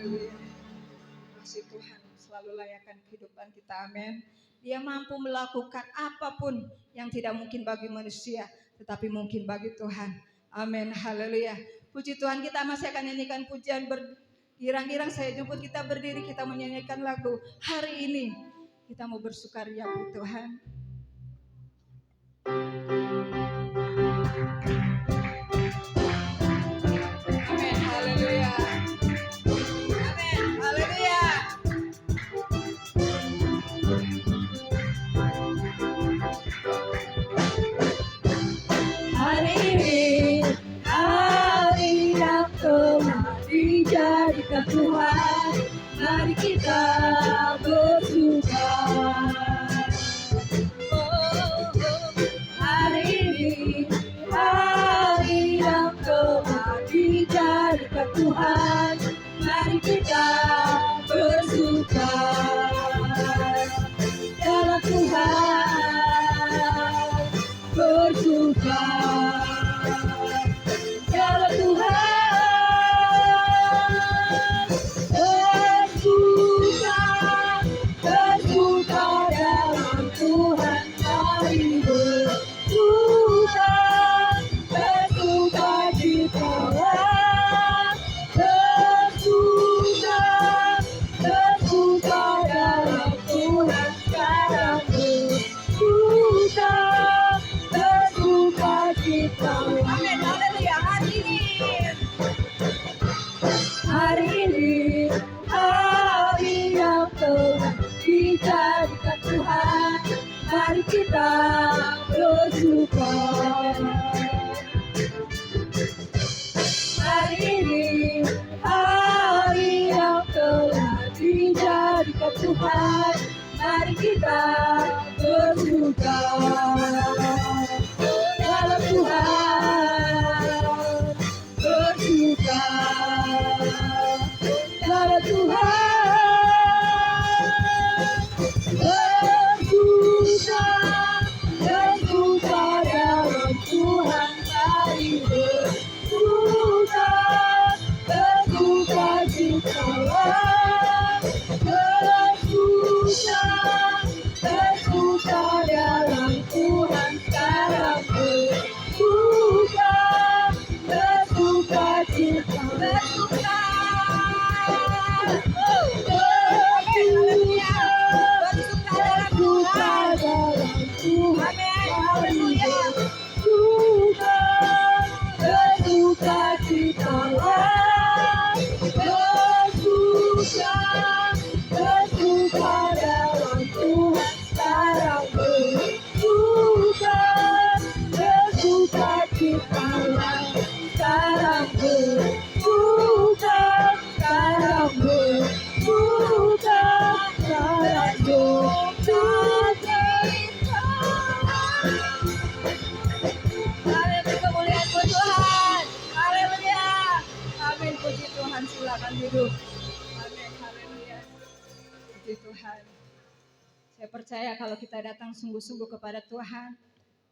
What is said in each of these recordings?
haleluya. Kasih Tuhan selalu layakkan kehidupan kita, amin. Dia mampu melakukan apapun yang tidak mungkin bagi manusia, tetapi mungkin bagi Tuhan. Amin, haleluya. Puji Tuhan, kita masih akan nyanyikan pujian girang-girang. Saya jemput kita berdiri, kita menyanyikan lagu hari ini. Kita mau bersukaria buat Tuhan. Amin, haleluya. Amin, haleluya. Hari ini hari yang telah dijadikan Tuhan, mari kita bersuka. Hari ini hari yang telah dijadikan Tuhan, mari kita bersuka dalam Tuhan, bersuka dalam Tuhan, bersuka dalam Tuhan, mari bersuka di Tuhan, bersuka dalam Tuhan, sekarang bersuka kita. Amin, haleluya. Hari ini hari yang telah dijadikan Tuhan, mari kita bersuka. Hari ini hari yang telah dijadikan Tuhan, mari kita bersuka dalam Tuhan, bersuka dalam Tuhan, bersuka dalam Tuhan, mari bersuka di Tuhan, bersuka dalam Tuhan, sekarang bersuka cita, bersuka dalam Tuhan, haleluya. Bersuka cita, bersuka dalam Tuhan, sekarang bersuka cita, sekarang bersuka Haleluya, kemuliaan buat Tuhan. Haleluya. Amin, puji Tuhan, silakan duduk. Amin, haleluya. Puji Tuhan. Saya percaya kalau kita datang sungguh-sungguh kepada Tuhan,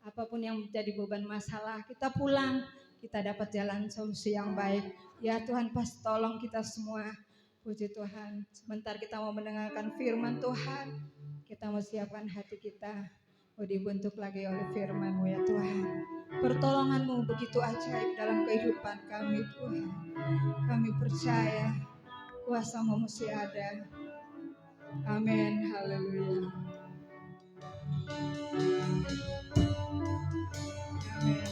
apapun yang menjadi beban masalah, kita pulang, kita dapat jalan solusi yang baik. Ya Tuhan, pasti tolong kita semua. Puji Tuhan. Sebentar kita mau mendengarkan firman Tuhan. Kita mau siapkan hati kita. Mau dibentuk lagi oleh firman-Mu ya Tuhan. Pertolongan-Mu begitu ajaib dalam kehidupan kami Tuhan. Kami percaya kuasa-Mu mesti ada. Amin. Haleluya. Amin.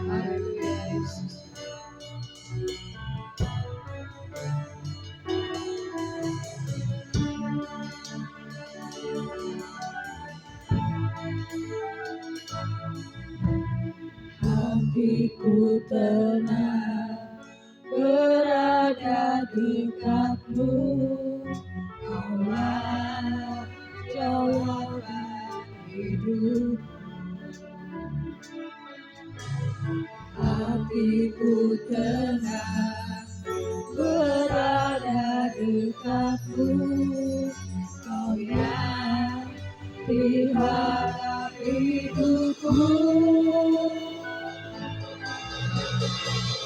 Haleluya Yesus. Hatiku tenang berada dekatmu, Kaulah jawaban hidup. Hatiku tenang berada dekatmu, Kau yang diharap hidupku.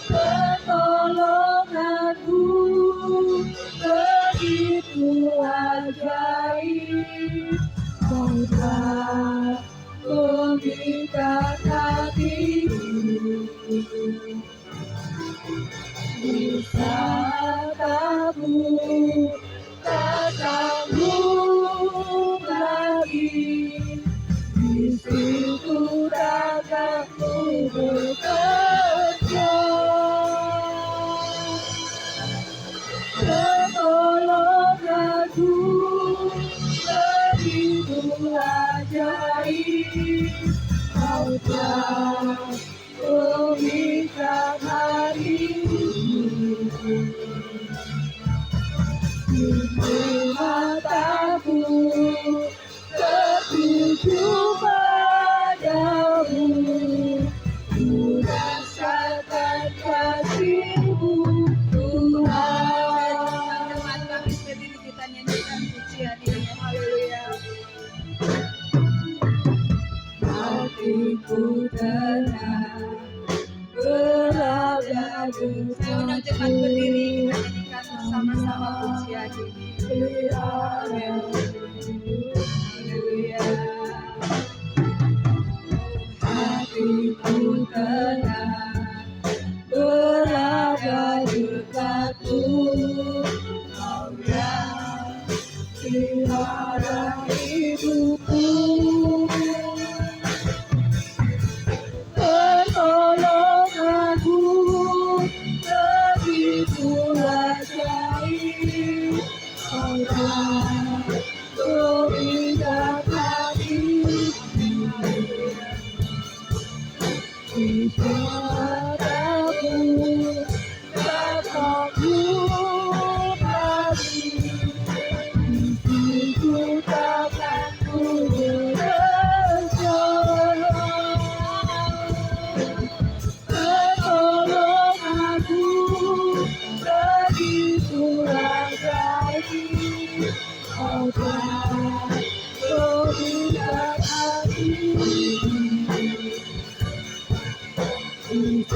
Pertolonganmu ikat hatiku bisa tabu tak sanggup lagi di situ tanganmu bekerja pertolonganmu begitu ajaib kau telah mengikat hatiku di mataku tertuju padamu ku rasakan kasih-Mu Tuhan. Teman kami berdiri kita nyanyikan pujian ini. Haleluya. Hatiku tenang berada di Saya undang jemaat berdiri, kita nyanyikan bersama-sama pujian ini. Haleluya. Hatiku tenang berada di dekatmu Kau yang pelihara hidupku pertolonganmu begitu ajaib Kau telah mengikat hatiku di mataku tak sanggup lagi di situ tanganku bekerja pertolonganmu begitu ajaib Kau telah mengikat hatiku di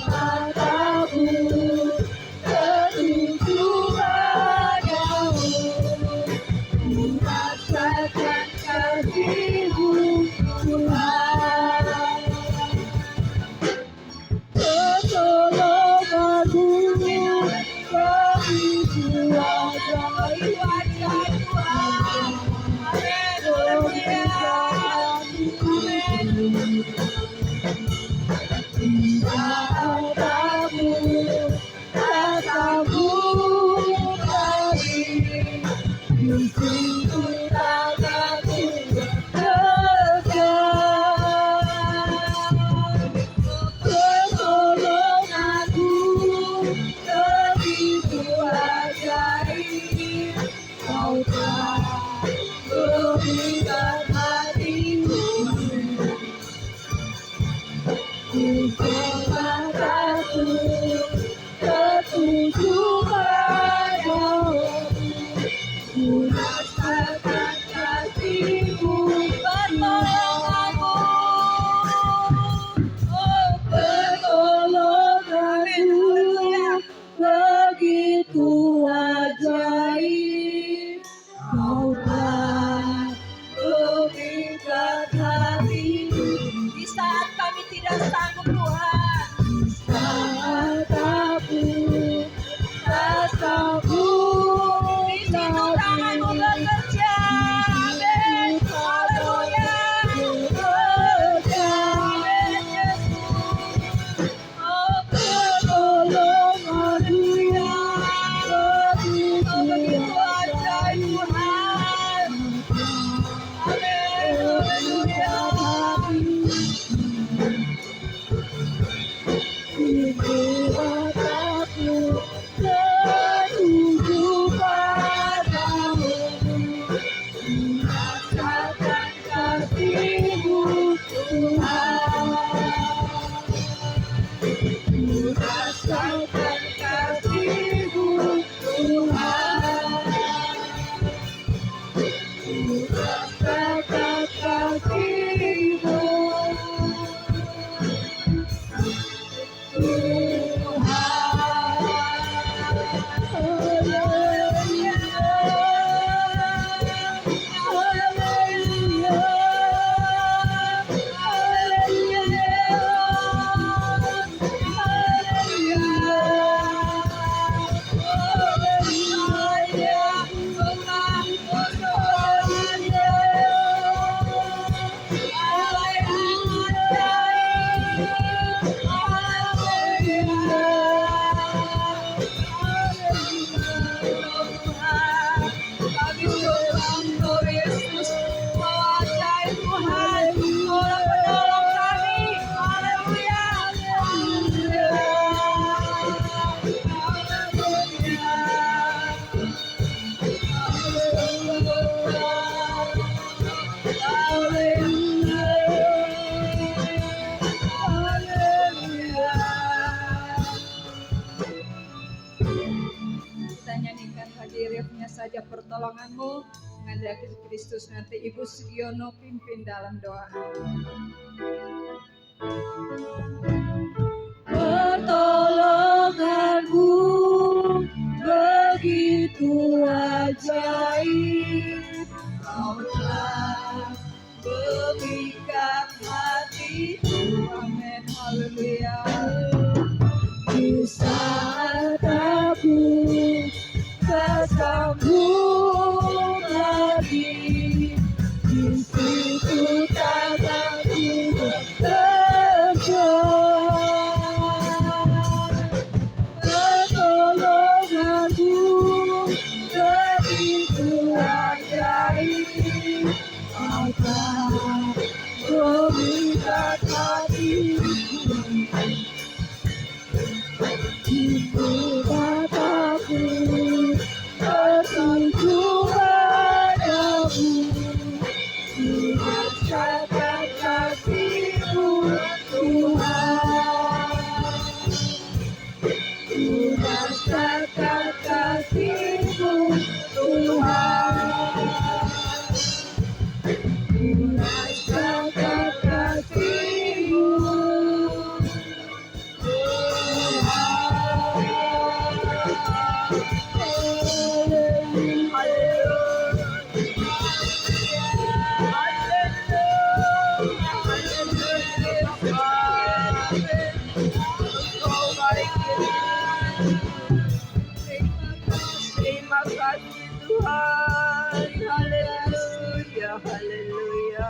mataku tertuju padamu ku rasakan kasih-Mu Tuhan pertolonganmu begitu ajaib Tuhan matamu tak sanggup lagi di situ tanganku bekerja pertolonganmu begitu ajaib Kau telah mengikat hatiku di mataku tertuju padamu ku rasakan kasih-Mu pertolonganmu oh pertolonganmu begitu ajaib Kau telah mengikat hatiku Di saat kami tidak sanggup Tuhan, mataku tak sanggup di situ tangan-Mu bekerja. Amin. Haleluya. bekerja Amin Yesus. Oh pertolonganmu begitu begitu ajaib Tuhan. Amin. Haleluya. pertolongan-Mu. Mengandalkan Kristus, nanti Ibu Sugiono pimpin dalam doa. Pertolongan-Mu begitu ajaib, Kau telah memikat hatiku. Amin, haleluya. Di saat aku tersambung lagi, di situ tanganku tergerak. Pertolonganmu begitu ajaib, Kau telah memikat hatiku. Ibu bapakku tertuju padamu, dirasakan kasih-Mu Tuhan. Dirasakan kasih-Mu Tuhan. Dirasakan kasih-Mu Terima kasih Tuhan. Haleluya, haleluya.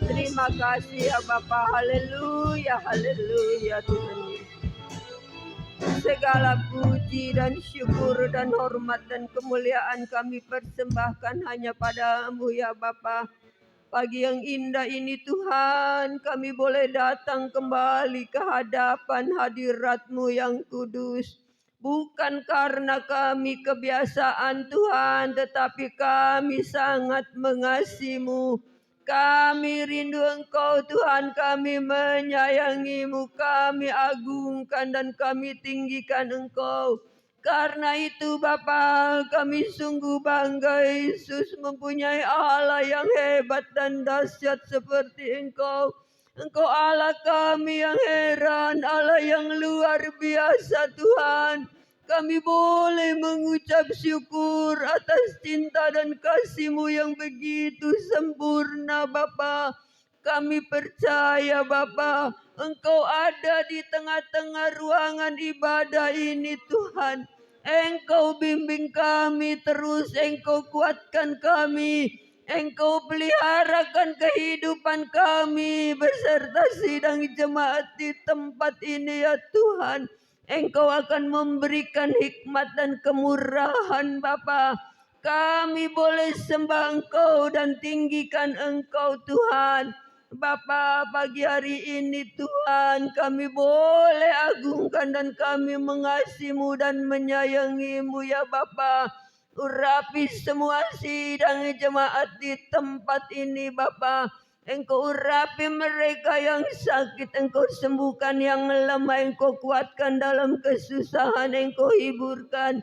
Terima kasih ya Bapa. Haleluya, haleluya Tuhan. Segala puji dan syukur dan hormat dan kemuliaan kami persembahkan hanya padamu ya Bapa. Pagi yang indah ini Tuhan, kami boleh datang kembali ke hadapan hadirat-Mu yang kudus. Bukan karena kami kebiasaan Tuhan, tetapi kami sangat mengasihi-Mu. Kami rindu Engkau Tuhan, kami menyayangi-Mu, kami agungkan dan kami tinggikan Engkau. Karena itu Bapa, kami sungguh bangga Yesus mempunyai Allah yang hebat dan dahsyat seperti Engkau. Engkau Allah kami yang heran, Allah yang luar biasa Tuhan. Kami boleh mengucap syukur atas cinta dan kasih-Mu yang begitu sempurna Bapa. Kami percaya Bapa, Engkau ada di tengah-tengah ruangan ibadah ini Tuhan. Engkau bimbing kami terus, Engkau kuatkan kami, Engkau peliharakan kehidupan kami beserta sidang jemaat di tempat ini ya Tuhan. Engkau akan memberikan hikmat dan kemurahan Bapa. Kami boleh sembah Engkau dan tinggikan Engkau Tuhan. Bapa, pagi hari ini Tuhan kami boleh agungkan dan kami mengasihi-Mu dan menyayangi-Mu ya Bapa. Urapi semua sidang jemaat di tempat ini Bapa. Engkau urapi mereka yang sakit, Engkau sembuhkan yang lemah, Engkau kuatkan dalam kesusahan, Engkau hiburkan.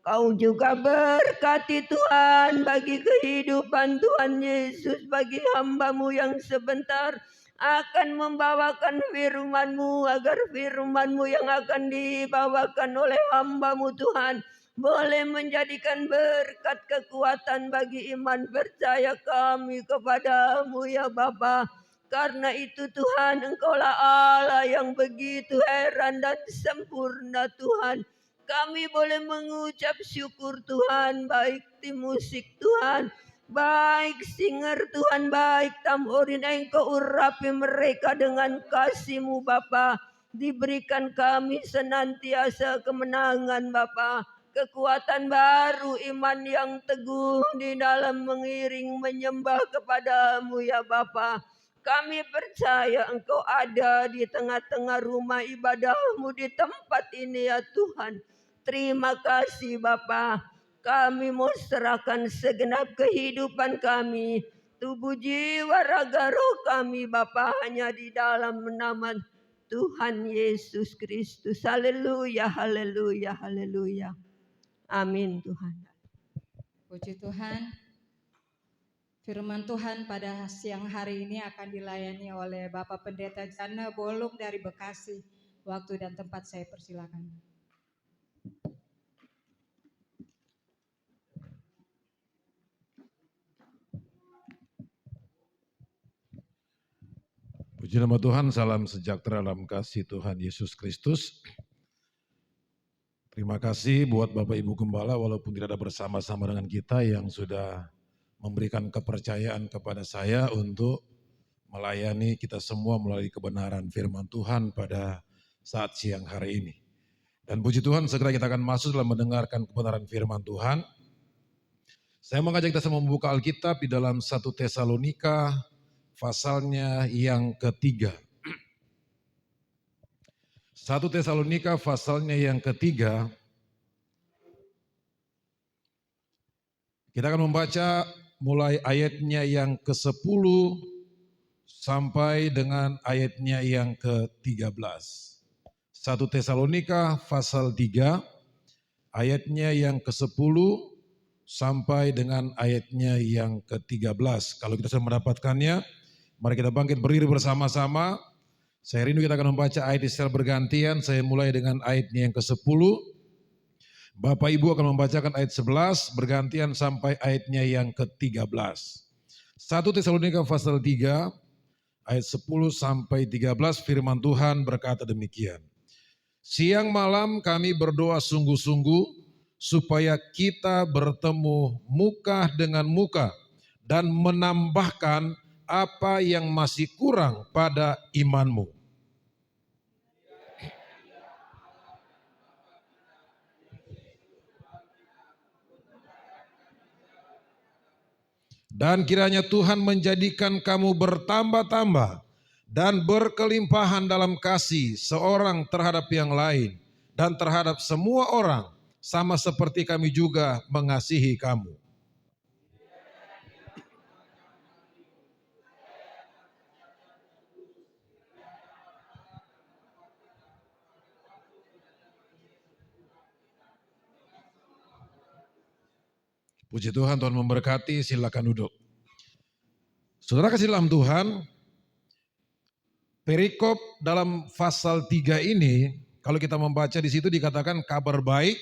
Kau juga berkati Tuhan bagi kehidupan Tuhan Yesus, bagi hamba-Mu yang sebentar akan membawakan firman-Mu, agar firman-Mu yang akan dibawakan oleh hamba-Mu Tuhan boleh menjadikan berkat kekuatan bagi iman percaya kami kepada-Mu ya Bapa. Karena itu Tuhan, Engkaulah Allah yang begitu heran dan sempurna Tuhan. Kami boleh mengucap syukur Tuhan, baik tim musik Tuhan, baik singer Tuhan, baik tamborin, Engkau urapi mereka dengan kasih-Mu Bapa. Diberikan kami senantiasa kemenangan Bapa, kekuatan baru, iman yang teguh di dalam mengiring menyembah kepada-Mu ya Bapa. Kami percaya Engkau ada di tengah-tengah rumah ibadah-Mu di tempat ini ya Tuhan. Terima kasih Bapa. Kami mau serahkan segenap kehidupan kami, tubuh jiwa raga roh kami Bapa, hanya di dalam nama Tuhan Yesus Kristus. Haleluya, haleluya, haleluya. Amin Tuhan. Puji Tuhan, firman Tuhan pada siang hari ini akan dilayani oleh Bapak Pendeta Jana Bolung dari Bekasi. Waktu dan tempat saya persilakan. Puji nama Tuhan, salam sejahtera dalam kasih Tuhan Yesus Kristus. Terima kasih buat Bapak Ibu Gembala walaupun tidak ada bersama-sama dengan kita yang sudah memberikan kepercayaan kepada saya untuk melayani kita semua melalui kebenaran firman Tuhan pada saat siang hari ini. Dan puji Tuhan segera kita akan masuk dalam mendengarkan kebenaran firman Tuhan. Saya mengajak kita semua membuka Alkitab di dalam 1 Tesalonika pasalnya yang ketiga. 1 Tesalonika pasalnya yang ketiga. Kita akan membaca mulai ayatnya yang ke-10 sampai dengan ayatnya yang ke-13. 1 Tesalonika pasal 3 ayatnya yang ke-10 sampai dengan ayatnya yang ke-13. Kalau kita sudah mendapatkannya, mari kita bangkit berdiri bersama-sama. Saya rindu kita akan membaca ayat secara bergantian. Saya mulai dengan ayatnya yang ke-10. Bapak Ibu akan membacakan ayat 11 bergantian sampai ayatnya yang ke-13. 1 Tesalonika pasal 3 ayat 10 sampai 13 firman Tuhan berkata demikian. Siang malam kami berdoa sungguh-sungguh supaya kita bertemu muka dengan muka dan menambahkan apa yang masih kurang pada imanmu. Dan kiranya Tuhan menjadikan kamu bertambah-tambah dan berkelimpahan dalam kasih seorang terhadap yang lain dan terhadap semua orang, sama seperti kami juga mengasihi kamu. Puji Tuhan, Tuhan memberkati, silakan duduk. Saudara kasih dalam Tuhan, perikop dalam pasal 3 ini, kalau kita membaca di situ dikatakan kabar baik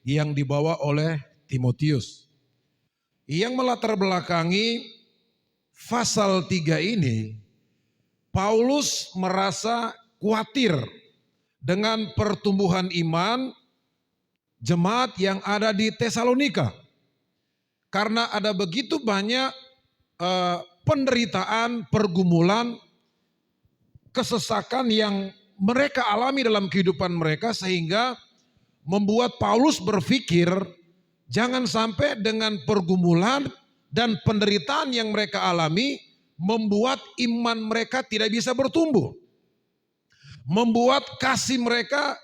yang dibawa oleh Timotius. Yang melatar belakangi pasal 3 ini, Paulus merasa khawatir dengan pertumbuhan iman jemaat yang ada di Tesalonika. Karena ada begitu banyak penderitaan, pergumulan, kesesakan yang mereka alami dalam kehidupan mereka sehingga membuat Paulus berpikir jangan sampai dengan pergumulan dan penderitaan yang mereka alami membuat iman mereka tidak bisa bertumbuh. Membuat kasih mereka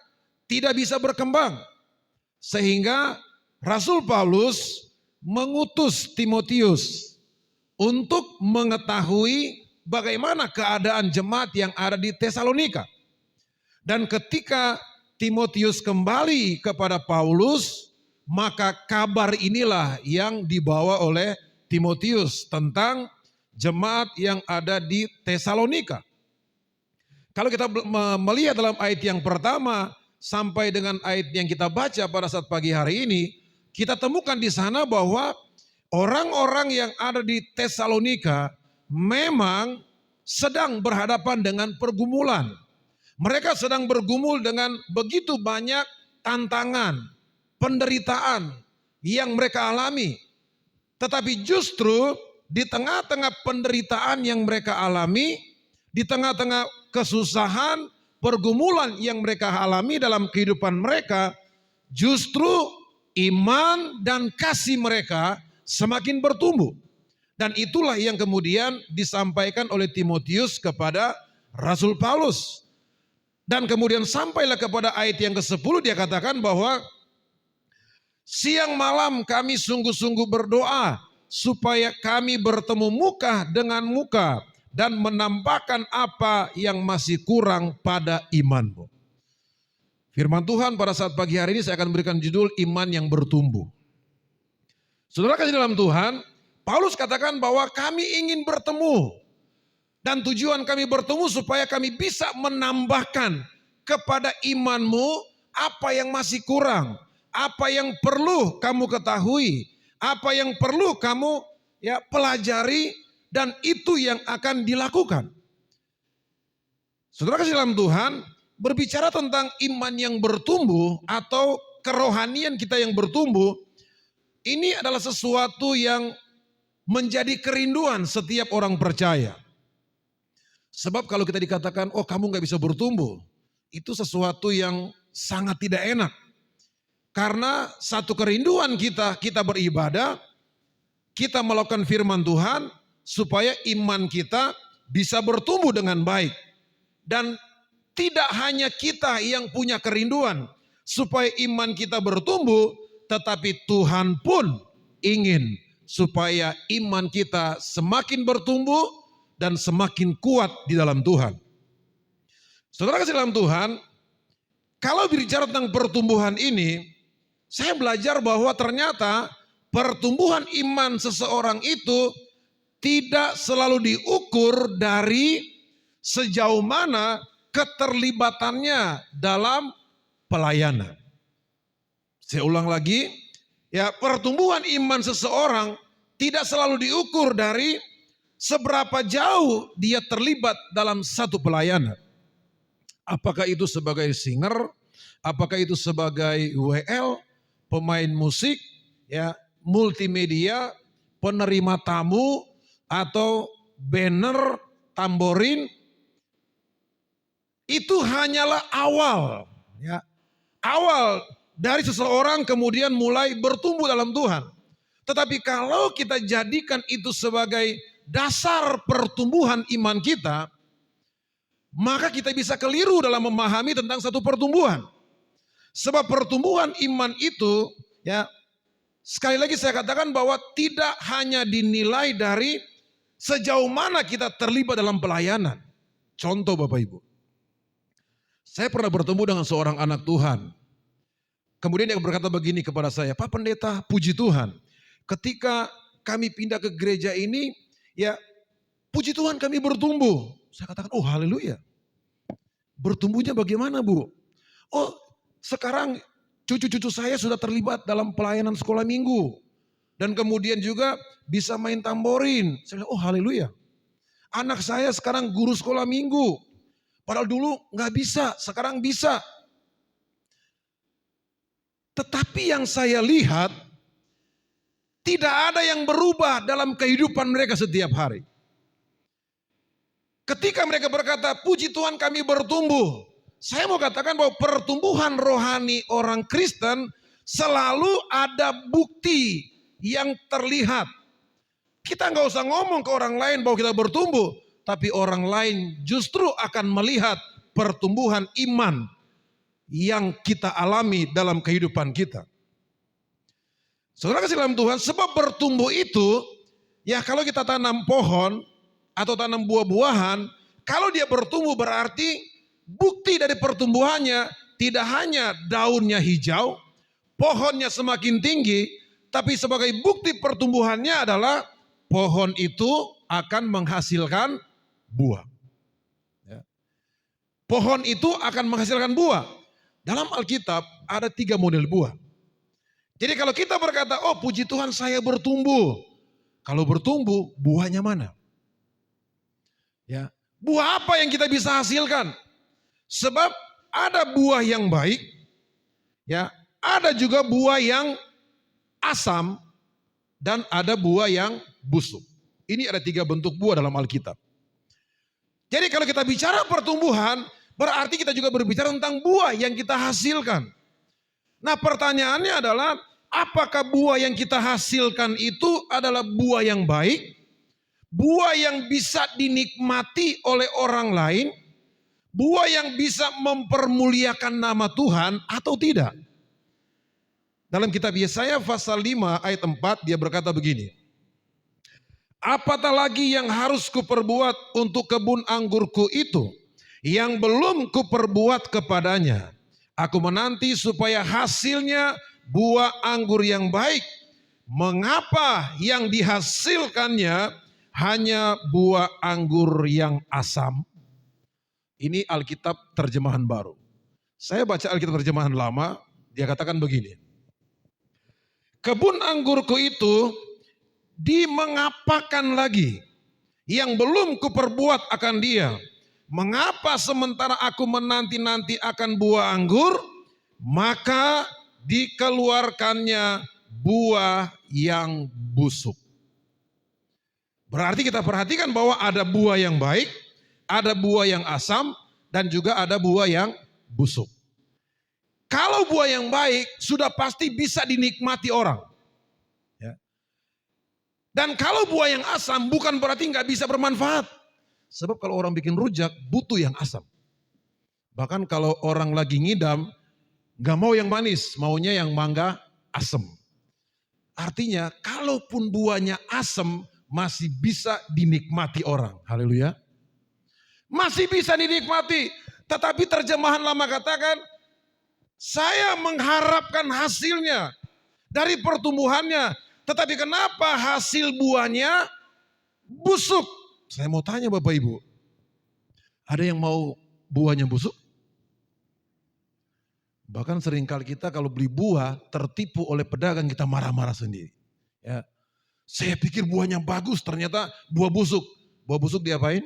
tidak bisa berkembang. Sehingga Rasul Paulus mengutus Timotius untuk mengetahui bagaimana keadaan jemaat yang ada di Tesalonika. Dan ketika Timotius kembali kepada Paulus, maka kabar inilah yang dibawa oleh Timotius tentang jemaat yang ada di Tesalonika. Kalau kita melihat dalam ayat yang pertama sampai dengan ayat yang kita baca pada saat pagi hari ini, kita temukan di sana bahwa orang-orang yang ada di Tesalonika memang sedang berhadapan dengan pergumulan. Mereka sedang bergumul dengan begitu banyak tantangan, penderitaan yang mereka alami. Tetapi justru di tengah-tengah penderitaan yang mereka alami, di tengah-tengah kesusahan, pergumulan yang mereka alami dalam kehidupan mereka, justru iman dan kasih mereka semakin bertumbuh. Dan itulah yang kemudian disampaikan oleh Timotius kepada Rasul Paulus. Dan kemudian sampailah kepada ayat yang ke-10, dia katakan bahwa siang malam kami sungguh-sungguh berdoa supaya kami bertemu muka dengan muka dan menambahkan apa yang masih kurang pada imanmu. Firman Tuhan pada saat pagi hari ini saya akan berikan judul iman yang bertumbuh. Saudara kasih dalam Tuhan, Paulus katakan bahwa kami ingin bertemu. Dan tujuan kami bertemu supaya kami bisa menambahkan kepada imanmu apa yang masih kurang. Apa yang perlu kamu ketahui. Apa yang perlu kamu pelajari. Dan itu yang akan dilakukan. Saudara kasih dalam Tuhan, berbicara tentang iman yang bertumbuh atau kerohanian kita yang bertumbuh. Ini adalah sesuatu yang menjadi kerinduan setiap orang percaya. Sebab kalau kita dikatakan, oh kamu gak bisa bertumbuh, itu sesuatu yang sangat tidak enak. Karena satu kerinduan kita beribadah, kita melakukan firman Tuhan, supaya iman kita bisa bertumbuh dengan baik. Dan tidak hanya kita yang punya kerinduan, supaya iman kita bertumbuh, tetapi Tuhan pun ingin supaya iman kita semakin bertumbuh dan semakin kuat di dalam Tuhan. Saudara kasih dalam Tuhan, kalau bicara tentang pertumbuhan ini, saya belajar bahwa ternyata pertumbuhan iman seseorang itu tidak selalu diukur dari sejauh mana keterlibatannya dalam pelayanan. Saya ulang lagi, pertumbuhan iman seseorang tidak selalu diukur dari seberapa jauh dia terlibat dalam satu pelayanan. Apakah itu sebagai singer, apakah itu sebagai WL, pemain musik, multimedia, penerima tamu, atau banner, tamborin. Itu hanyalah awal. Awal dari seseorang kemudian mulai bertumbuh dalam Tuhan. Tetapi kalau kita jadikan itu sebagai dasar pertumbuhan iman kita, maka kita bisa keliru dalam memahami tentang satu pertumbuhan. Sebab pertumbuhan iman itu, sekali lagi saya katakan bahwa tidak hanya dinilai dari sejauh mana kita terlibat dalam pelayanan. Contoh Bapak Ibu, saya pernah bertemu dengan seorang anak Tuhan. Kemudian dia berkata begini kepada saya, Pak Pendeta, puji Tuhan. Ketika kami pindah ke gereja ini, puji Tuhan kami bertumbuh. Saya katakan, oh haleluya. Bertumbuhnya bagaimana Bu? Oh sekarang cucu-cucu saya sudah terlibat dalam pelayanan sekolah minggu. Dan kemudian juga bisa main tamborin. Saya bilang, oh haleluya. Anak saya sekarang guru sekolah minggu. Padahal dulu gak bisa, sekarang bisa. Tetapi yang saya lihat, tidak ada yang berubah dalam kehidupan mereka setiap hari. Ketika mereka berkata, puji Tuhan kami bertumbuh. Saya mau katakan bahwa pertumbuhan rohani orang Kristen selalu ada bukti yang terlihat. Kita nggak usah ngomong ke orang lain bahwa kita bertumbuh. Tapi orang lain justru akan melihat pertumbuhan iman yang kita alami dalam kehidupan kita. Saudara kasih dalam Tuhan, sebab bertumbuh itu, kalau kita tanam pohon atau tanam buah-buahan, kalau dia bertumbuh berarti bukti dari pertumbuhannya tidak hanya daunnya hijau, pohonnya semakin tinggi, tapi sebagai bukti pertumbuhannya adalah pohon itu akan menghasilkan buah. Pohon itu akan menghasilkan buah. Dalam Alkitab ada 3 model buah. Jadi kalau kita berkata, oh puji Tuhan saya bertumbuh. Kalau bertumbuh, buahnya mana? Buah apa yang kita bisa hasilkan? Sebab ada buah yang baik, ada juga buah yang asam, dan ada buah yang busuk. Ini ada 3 bentuk buah dalam Alkitab. Jadi kalau kita bicara pertumbuhan, berarti kita juga berbicara tentang buah yang kita hasilkan. Nah pertanyaannya adalah, apakah buah yang kita hasilkan itu adalah buah yang baik? Buah yang bisa dinikmati oleh orang lain? Buah yang bisa mempermuliakan nama Tuhan atau tidak? Dalam kitab Yesaya pasal 5 ayat 4 dia berkata begini. Apatah lagi yang harus kuperbuat untuk kebun anggurku itu, yang belum kuperbuat kepadanya. Aku menanti supaya hasilnya buah anggur yang baik. Mengapa yang dihasilkannya hanya buah anggur yang asam? Ini Alkitab terjemahan baru. Saya baca Alkitab terjemahan lama, dia katakan begini. Kebun anggurku itu dimengapakan lagi yang belum kuperbuat akan dia. Mengapa sementara aku menanti-nanti akan buah anggur, maka dikeluarkannya buah yang busuk. Berarti kita perhatikan bahwa ada buah yang baik, ada buah yang asam, dan juga ada buah yang busuk. Kalau buah yang baik sudah pasti bisa dinikmati orang. Ya. Dan kalau buah yang asam bukan berarti nggak bisa bermanfaat. Sebab kalau orang bikin rujak butuh yang asam. Bahkan kalau orang lagi ngidam nggak mau yang manis, maunya yang mangga asam. Artinya kalaupun buahnya asam masih bisa dinikmati orang. Haleluya. Masih bisa dinikmati. Tetapi terjemahan lama katakan, saya mengharapkan hasilnya dari pertumbuhannya. Tetapi kenapa hasil buahnya busuk? Saya mau tanya Bapak Ibu, ada yang mau buahnya busuk? Bahkan seringkali kita kalau beli buah tertipu oleh pedagang, kita marah-marah sendiri. Ya. Saya pikir buahnya bagus, ternyata buah busuk. Buah busuk diapain?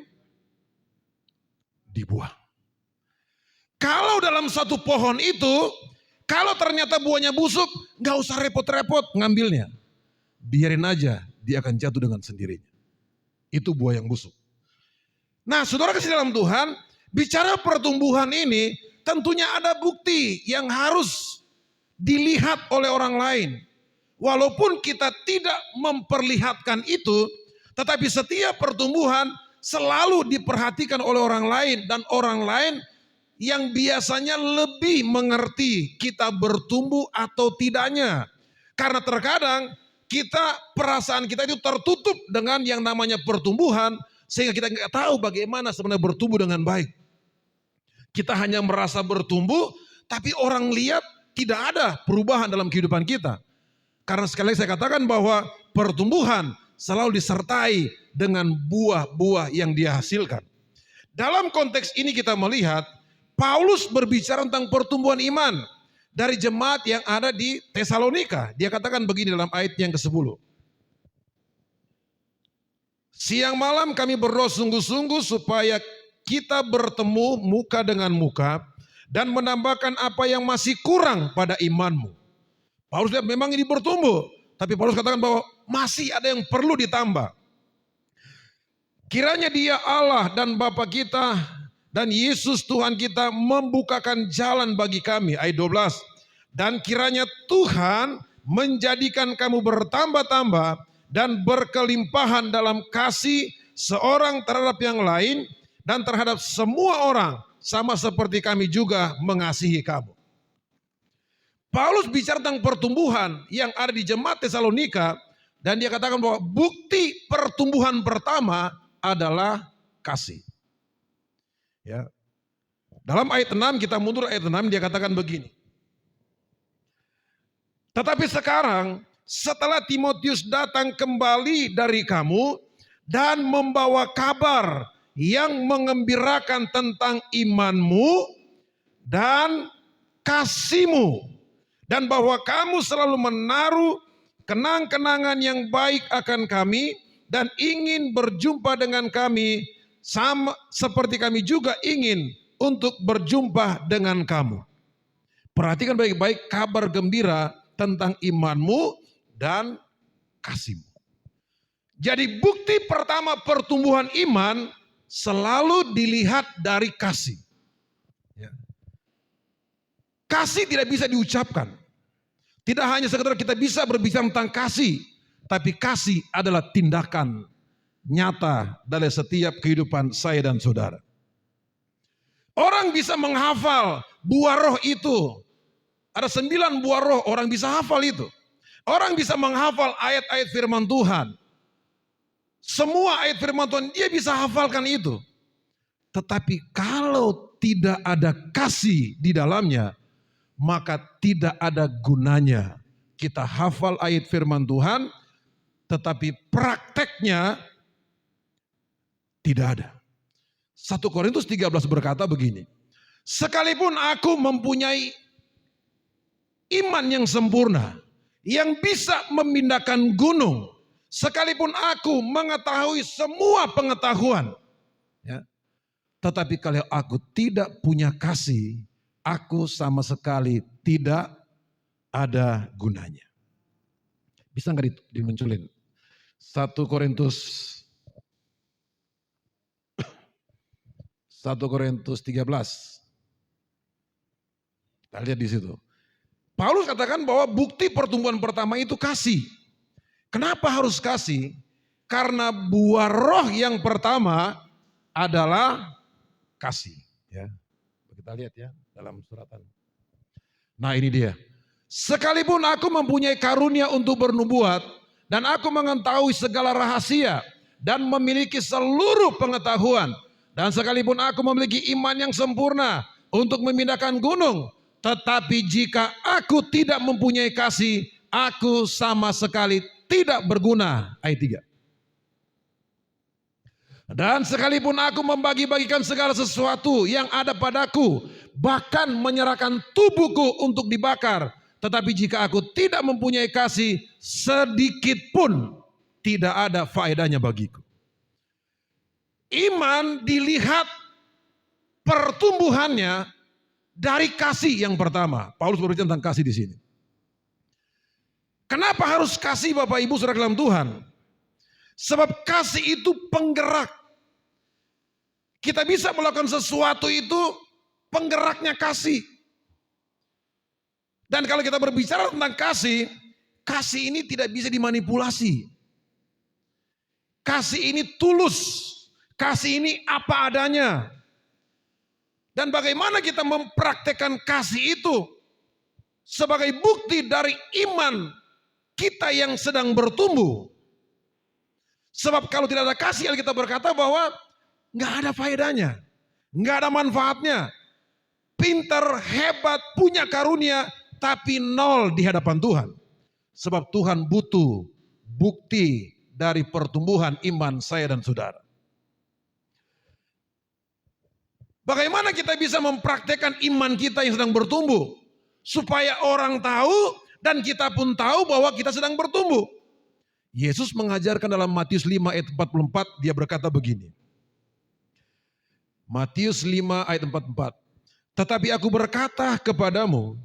Dibuang. Kalau dalam satu pohon itu, kalau ternyata buahnya busuk, gak usah repot-repot ngambilnya. Biarin aja, dia akan jatuh dengan sendirinya. Itu buah yang busuk. Nah, saudara kasih dalam Tuhan, bicara pertumbuhan ini, tentunya ada bukti yang harus dilihat oleh orang lain. Walaupun kita tidak memperlihatkan itu, tetapi setiap pertumbuhan selalu diperhatikan oleh orang lain. Dan orang lain yang biasanya lebih mengerti kita bertumbuh atau tidaknya. Karena terkadang perasaan kita itu tertutup dengan yang namanya pertumbuhan, sehingga kita nggak tahu bagaimana sebenarnya bertumbuh dengan baik. Kita hanya merasa bertumbuh, tapi orang lihat tidak ada perubahan dalam kehidupan kita. Karena sekali lagi saya katakan bahwa pertumbuhan selalu disertai dengan buah-buah yang dia hasilkan. Dalam konteks ini kita melihat, Paulus berbicara tentang pertumbuhan iman dari jemaat yang ada di Tesalonika. Dia katakan begini dalam ayat yang ke-10. Siang malam kami berdoa sungguh-sungguh supaya kita bertemu muka dengan muka dan menambahkan apa yang masih kurang pada imanmu. Paulus lihat memang ini bertumbuh, tapi Paulus katakan bahwa masih ada yang perlu ditambah. Kiranya dia Allah dan Bapa kita dan Yesus Tuhan kita membukakan jalan bagi kami. Ayat 12. Dan kiranya Tuhan menjadikan kamu bertambah-tambah dan berkelimpahan dalam kasih seorang terhadap yang lain dan terhadap semua orang, sama seperti kami juga mengasihi kamu. Paulus bicara tentang pertumbuhan yang ada di jemaat Tesalonika, dan dia katakan bahwa bukti pertumbuhan pertama adalah kasih. Ya. Dalam ayat 6, kita mundur ayat 6, dia katakan begini. Tetapi sekarang setelah Timotius datang kembali dari kamu dan membawa kabar yang mengembirakan tentang imanmu dan kasihmu, dan bahwa kamu selalu menaruh kenang-kenangan yang baik akan kami dan ingin berjumpa dengan kami, sama seperti kami juga ingin untuk berjumpa dengan kamu. Perhatikan baik-baik kabar gembira tentang imanmu dan kasihmu. Jadi bukti pertama pertumbuhan iman selalu dilihat dari kasih. Kasih tidak bisa diucapkan. Tidak hanya sekedar kita bisa berbicara tentang kasih, tapi kasih adalah tindakan nyata dari setiap kehidupan saya dan saudara. Orang bisa menghafal buah roh itu. Ada 9 buah roh, orang bisa hafal itu. Orang bisa menghafal ayat-ayat firman Tuhan. Semua ayat firman Tuhan dia bisa hafalkan itu. Tetapi kalau tidak ada kasih di dalamnya, maka tidak ada gunanya kita hafal ayat firman Tuhan, tetapi prakteknya tidak ada. 1 Korintus 13 berkata begini, sekalipun aku mempunyai iman yang sempurna, yang bisa memindahkan gunung, sekalipun aku mengetahui semua pengetahuan, ya, tetapi kalau aku tidak punya kasih, aku sama sekali tidak ada gunanya. Bisa nggak dimunculin? 1 Korintus 13. Kita lihat di situ. Paulus katakan bahwa bukti pertumbuhan pertama itu kasih. Kenapa harus kasih? Karena buah roh yang pertama adalah kasih. Ya, kita lihat ya dalam suratan. Nah ini dia. Sekalipun aku mempunyai karunia untuk bernubuat dan aku mengetahui segala rahasia dan memiliki seluruh pengetahuan, dan sekalipun aku memiliki iman yang sempurna untuk memindahkan gunung, tetapi jika aku tidak mempunyai kasih, aku sama sekali tidak berguna. Ayat 3. Dan sekalipun aku membagi-bagikan segala sesuatu yang ada padaku, bahkan menyerahkan tubuhku untuk dibakar, tetapi jika aku tidak mempunyai kasih, sedikit pun tidak ada faedahnya bagiku. Iman dilihat pertumbuhannya dari kasih yang pertama. Paulus berbicara tentang kasih di sini. Kenapa harus kasih Bapak Ibu Saudara dalam Tuhan? Sebab kasih itu penggerak. Kita bisa melakukan sesuatu itu penggeraknya kasih. Dan kalau kita berbicara tentang kasih, kasih ini tidak bisa dimanipulasi. Kasih ini tulus, kasih ini apa adanya. Dan bagaimana kita mempraktekkan kasih itu sebagai bukti dari iman kita yang sedang bertumbuh. Sebab kalau tidak ada kasih, kita berkata bahwa nggak ada faedahnya, nggak ada manfaatnya. Pintar, hebat, punya karunia, tapi nol di hadapan Tuhan. Sebab Tuhan butuh bukti dari pertumbuhan iman saya dan saudara. Bagaimana kita bisa mempraktekkan iman kita yang sedang bertumbuh? Supaya orang tahu dan kita pun tahu bahwa kita sedang bertumbuh. Yesus mengajarkan dalam Matius 5 ayat 44, dia berkata begini. Matius 5 ayat 44. Tetapi aku berkata kepadamu,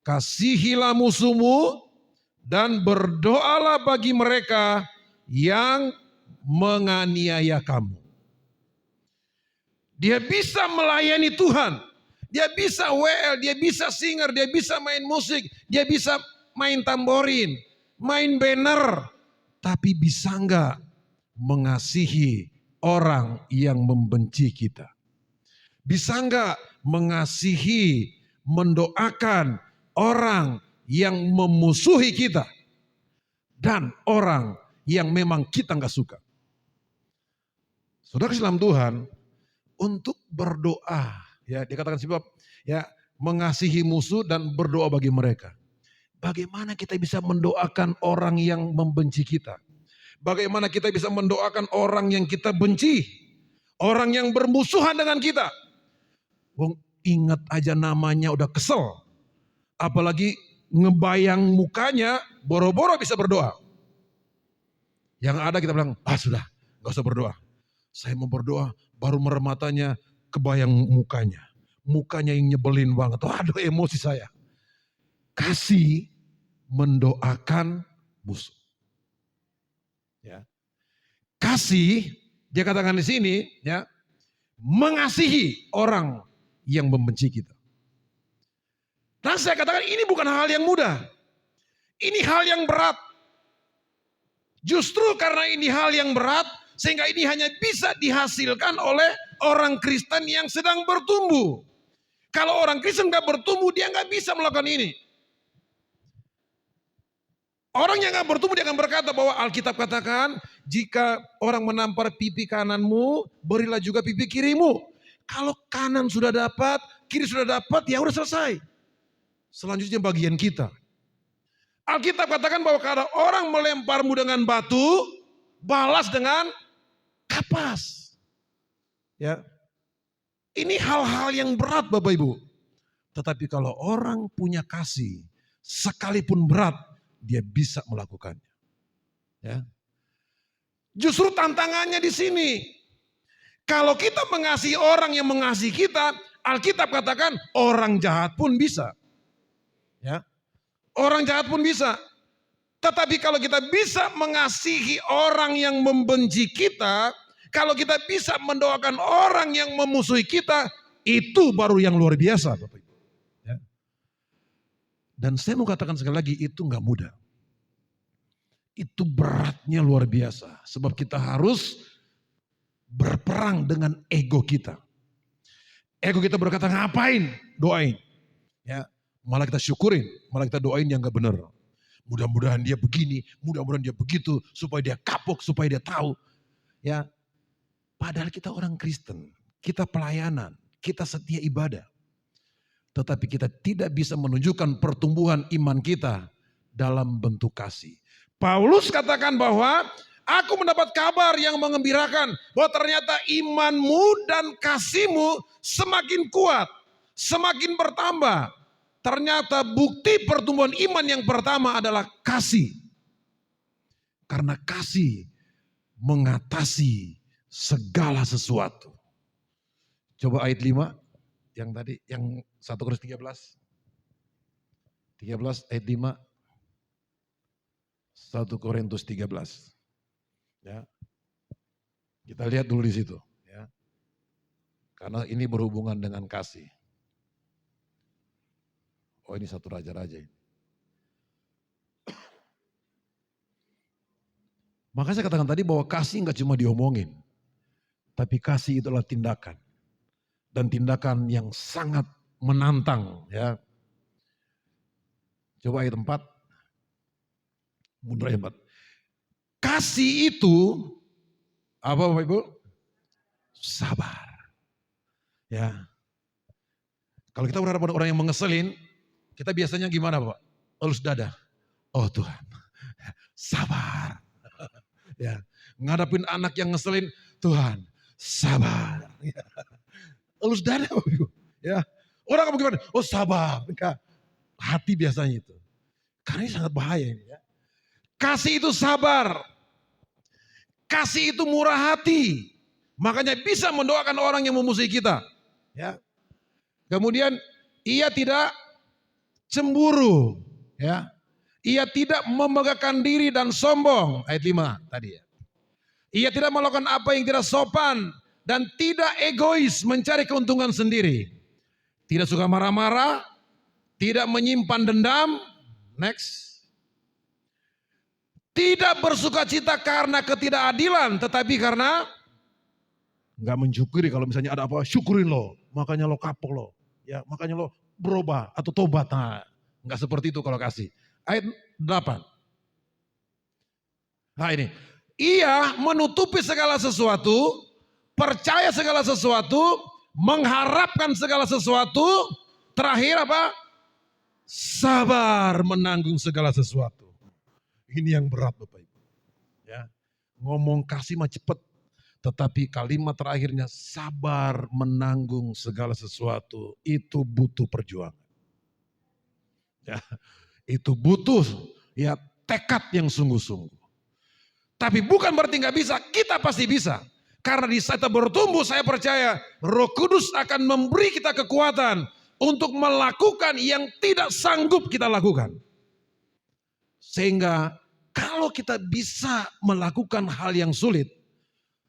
kasihilah musuhmu dan berdoalah bagi mereka yang menganiaya kamu. Dia bisa melayani Tuhan. Dia bisa WL, dia bisa singer, dia bisa main musik, dia bisa main tamborin, main banner. Tapi bisa enggak mengasihi orang yang membenci kita? Bisa enggak mengasihi, mendoakan orang yang memusuhi kita? Dan orang yang memang kita enggak suka. Saudara dalam Tuhan, untuk berdoa, ya dikatakan sebab ya mengasihi musuh dan berdoa bagi mereka. Bagaimana kita bisa mendoakan orang yang membenci kita? Bagaimana kita bisa mendoakan orang yang kita benci? Orang yang bermusuhan dengan kita? Wong ingat aja namanya udah kesel. Apalagi ngebayang mukanya, boro-boro bisa berdoa. Yang ada kita bilang, sudah gak usah berdoa. Saya mau berdoa, baru merem matanya, kebayang mukanya. Mukanya yang nyebelin banget. Waduh, emosi saya. Kasih mendoakan musuh. Ya. Kasih, dia katakan di sini, ya, mengasihi orang yang membenci kita. Dan saya katakan ini bukan hal yang mudah. Ini hal yang berat. Justru karena ini hal yang berat, sehingga ini hanya bisa dihasilkan oleh orang Kristen yang sedang bertumbuh. Kalau orang Kristen gak bertumbuh, dia gak bisa melakukan ini. Orang yang gak bertumbuh, dia akan berkata bahwa Alkitab katakan, jika orang menampar pipi kananmu, berilah juga pipi kirimu. Kalau kanan sudah dapat, kiri sudah dapat, ya udah selesai. Selanjutnya bagian kita. Alkitab katakan bahwa kalau orang melemparmu dengan batu, balas dengan kapas. Ya. Ini hal-hal yang berat Bapak Ibu. Tetapi kalau orang punya kasih, sekalipun berat, dia bisa melakukannya. Ya. Justru tantangannya di sini. Kalau kita mengasihi orang yang mengasihi kita, Alkitab katakan orang jahat pun bisa. Ya. Orang jahat pun bisa. Tetapi kalau kita bisa mengasihi orang yang membenci kita, kalau kita bisa mendoakan orang yang memusuhi kita, itu baru yang luar biasa Bapak Ibu. Ya. Dan saya mau katakan sekali lagi, itu gak mudah. Itu beratnya luar biasa. Sebab kita harus berperang dengan ego kita. Ego kita berkata ngapain? Doain. Ya, malah kita syukurin, malah kita doain yang gak benar. Mudah-mudahan dia begini, mudah-mudahan dia begitu, supaya dia kapok, supaya dia tahu. Ya, padahal kita orang Kristen, kita pelayanan, kita setia ibadah. Tetapi kita tidak bisa menunjukkan pertumbuhan iman kita dalam bentuk kasih. Paulus katakan bahwa aku mendapat kabar yang mengembirakan bahwa ternyata imanmu dan kasihmu semakin kuat, semakin bertambah. Ternyata bukti pertumbuhan iman yang pertama adalah kasih. Karena kasih mengatasi segala sesuatu. Coba ayat 5 yang tadi, yang 1 Korintus 13. 13 ayat 5. 1 Korintus 13. Ya. Kita lihat dulu di situ, ya. Karena ini berhubungan dengan kasih. Oh, ini satu raja-raja ini. Maka saya katakan tadi bahwa kasih enggak cuma diomongin, tapi kasih itu adalah tindakan. Dan tindakan yang sangat menantang, ya. Coba ayat 4. Mundur ayat 4. Kasih itu apa Bapak Ibu? Sabar. Ya. Kalau kita berhadapan orang yang mengeselin, kita biasanya gimana Pak? Elus dada. Oh Tuhan, sabar. Ya. Ngadapin anak yang ngeselin, Tuhan, sabar. Ya. Elus dada Bapak Ibu. Ya. Orang kamu gimana? Oh sabar. Hati biasanya itu. Karena ini sangat bahaya ini ya. Kasih itu sabar. Kasih itu murah hati. Makanya bisa mendoakan orang yang memusuhi kita. Ya. Kemudian ia tidak cemburu. Ya. Ia tidak memegahkan diri dan sombong. Ayat 5 tadi ya. Ia tidak melakukan apa yang tidak sopan. Dan tidak egois mencari keuntungan sendiri. Tidak suka marah-marah. Tidak menyimpan dendam. Next. Tidak bersuka cita karena ketidakadilan, tetapi karena nggak mensyukuri. Kalau misalnya ada apa, syukurin lo, makanya lo kapok lo, ya makanya lo berubah atau tobat. Nah, nggak seperti itu kalau kasih. Ayat 8. Nah ini, ia menutupi segala sesuatu, percaya segala sesuatu, mengharapkan segala sesuatu, terakhir apa? Sabar menanggung segala sesuatu. Ini yang berat Bapak Ibu. Ya. Ngomong kasih mah cepet. Tetapi kalimat terakhirnya sabar menanggung segala sesuatu. Itu butuh perjuangan. Ya. Itu butuh ya tekad yang sungguh-sungguh. Tapi bukan berarti gak bisa. Kita pasti bisa. Karena di saat kita bertumbuh saya percaya Roh Kudus akan memberi kita kekuatan. Untuk melakukan yang tidak sanggup kita lakukan. Sehingga kalau kita bisa melakukan hal yang sulit,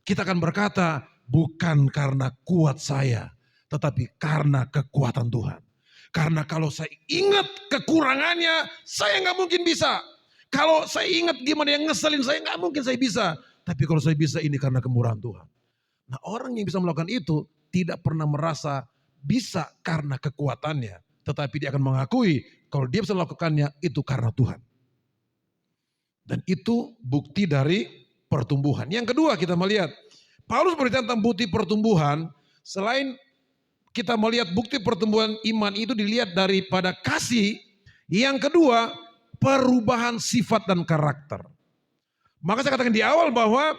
kita akan berkata, bukan karena kuat saya, tetapi karena kekuatan Tuhan. Karena kalau saya ingat kekurangannya, saya nggak mungkin bisa. Kalau saya ingat gimana yang ngeselin saya, nggak mungkin saya bisa. Tapi kalau saya bisa ini karena kemurahan Tuhan. Nah orang yang bisa melakukan itu, tidak pernah merasa bisa karena kekuatannya. Tetapi dia akan mengakui, kalau dia bisa melakukannya, itu karena Tuhan. Dan itu bukti dari pertumbuhan. Yang kedua kita melihat, Paulus berbicara tentang bukti pertumbuhan, selain kita melihat bukti pertumbuhan iman itu dilihat daripada kasih. Yang kedua, perubahan sifat dan karakter. Maka saya katakan di awal bahwa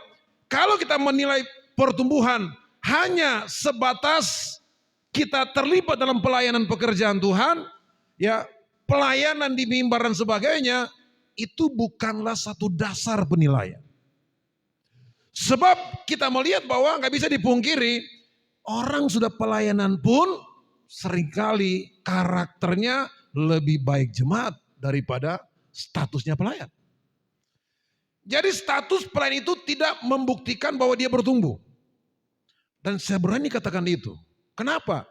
kalau kita menilai pertumbuhan hanya sebatas kita terlibat dalam pelayanan pekerjaan Tuhan, ya pelayanan di mimbar dan sebagainya, itu bukanlah satu dasar penilaian. Sebab kita melihat bahwa nggak bisa dipungkiri, orang sudah pelayanan pun seringkali karakternya lebih baik jemaat daripada statusnya pelayan. Jadi status pelayan itu tidak membuktikan bahwa dia bertumbuh. Dan saya berani katakan itu. Kenapa?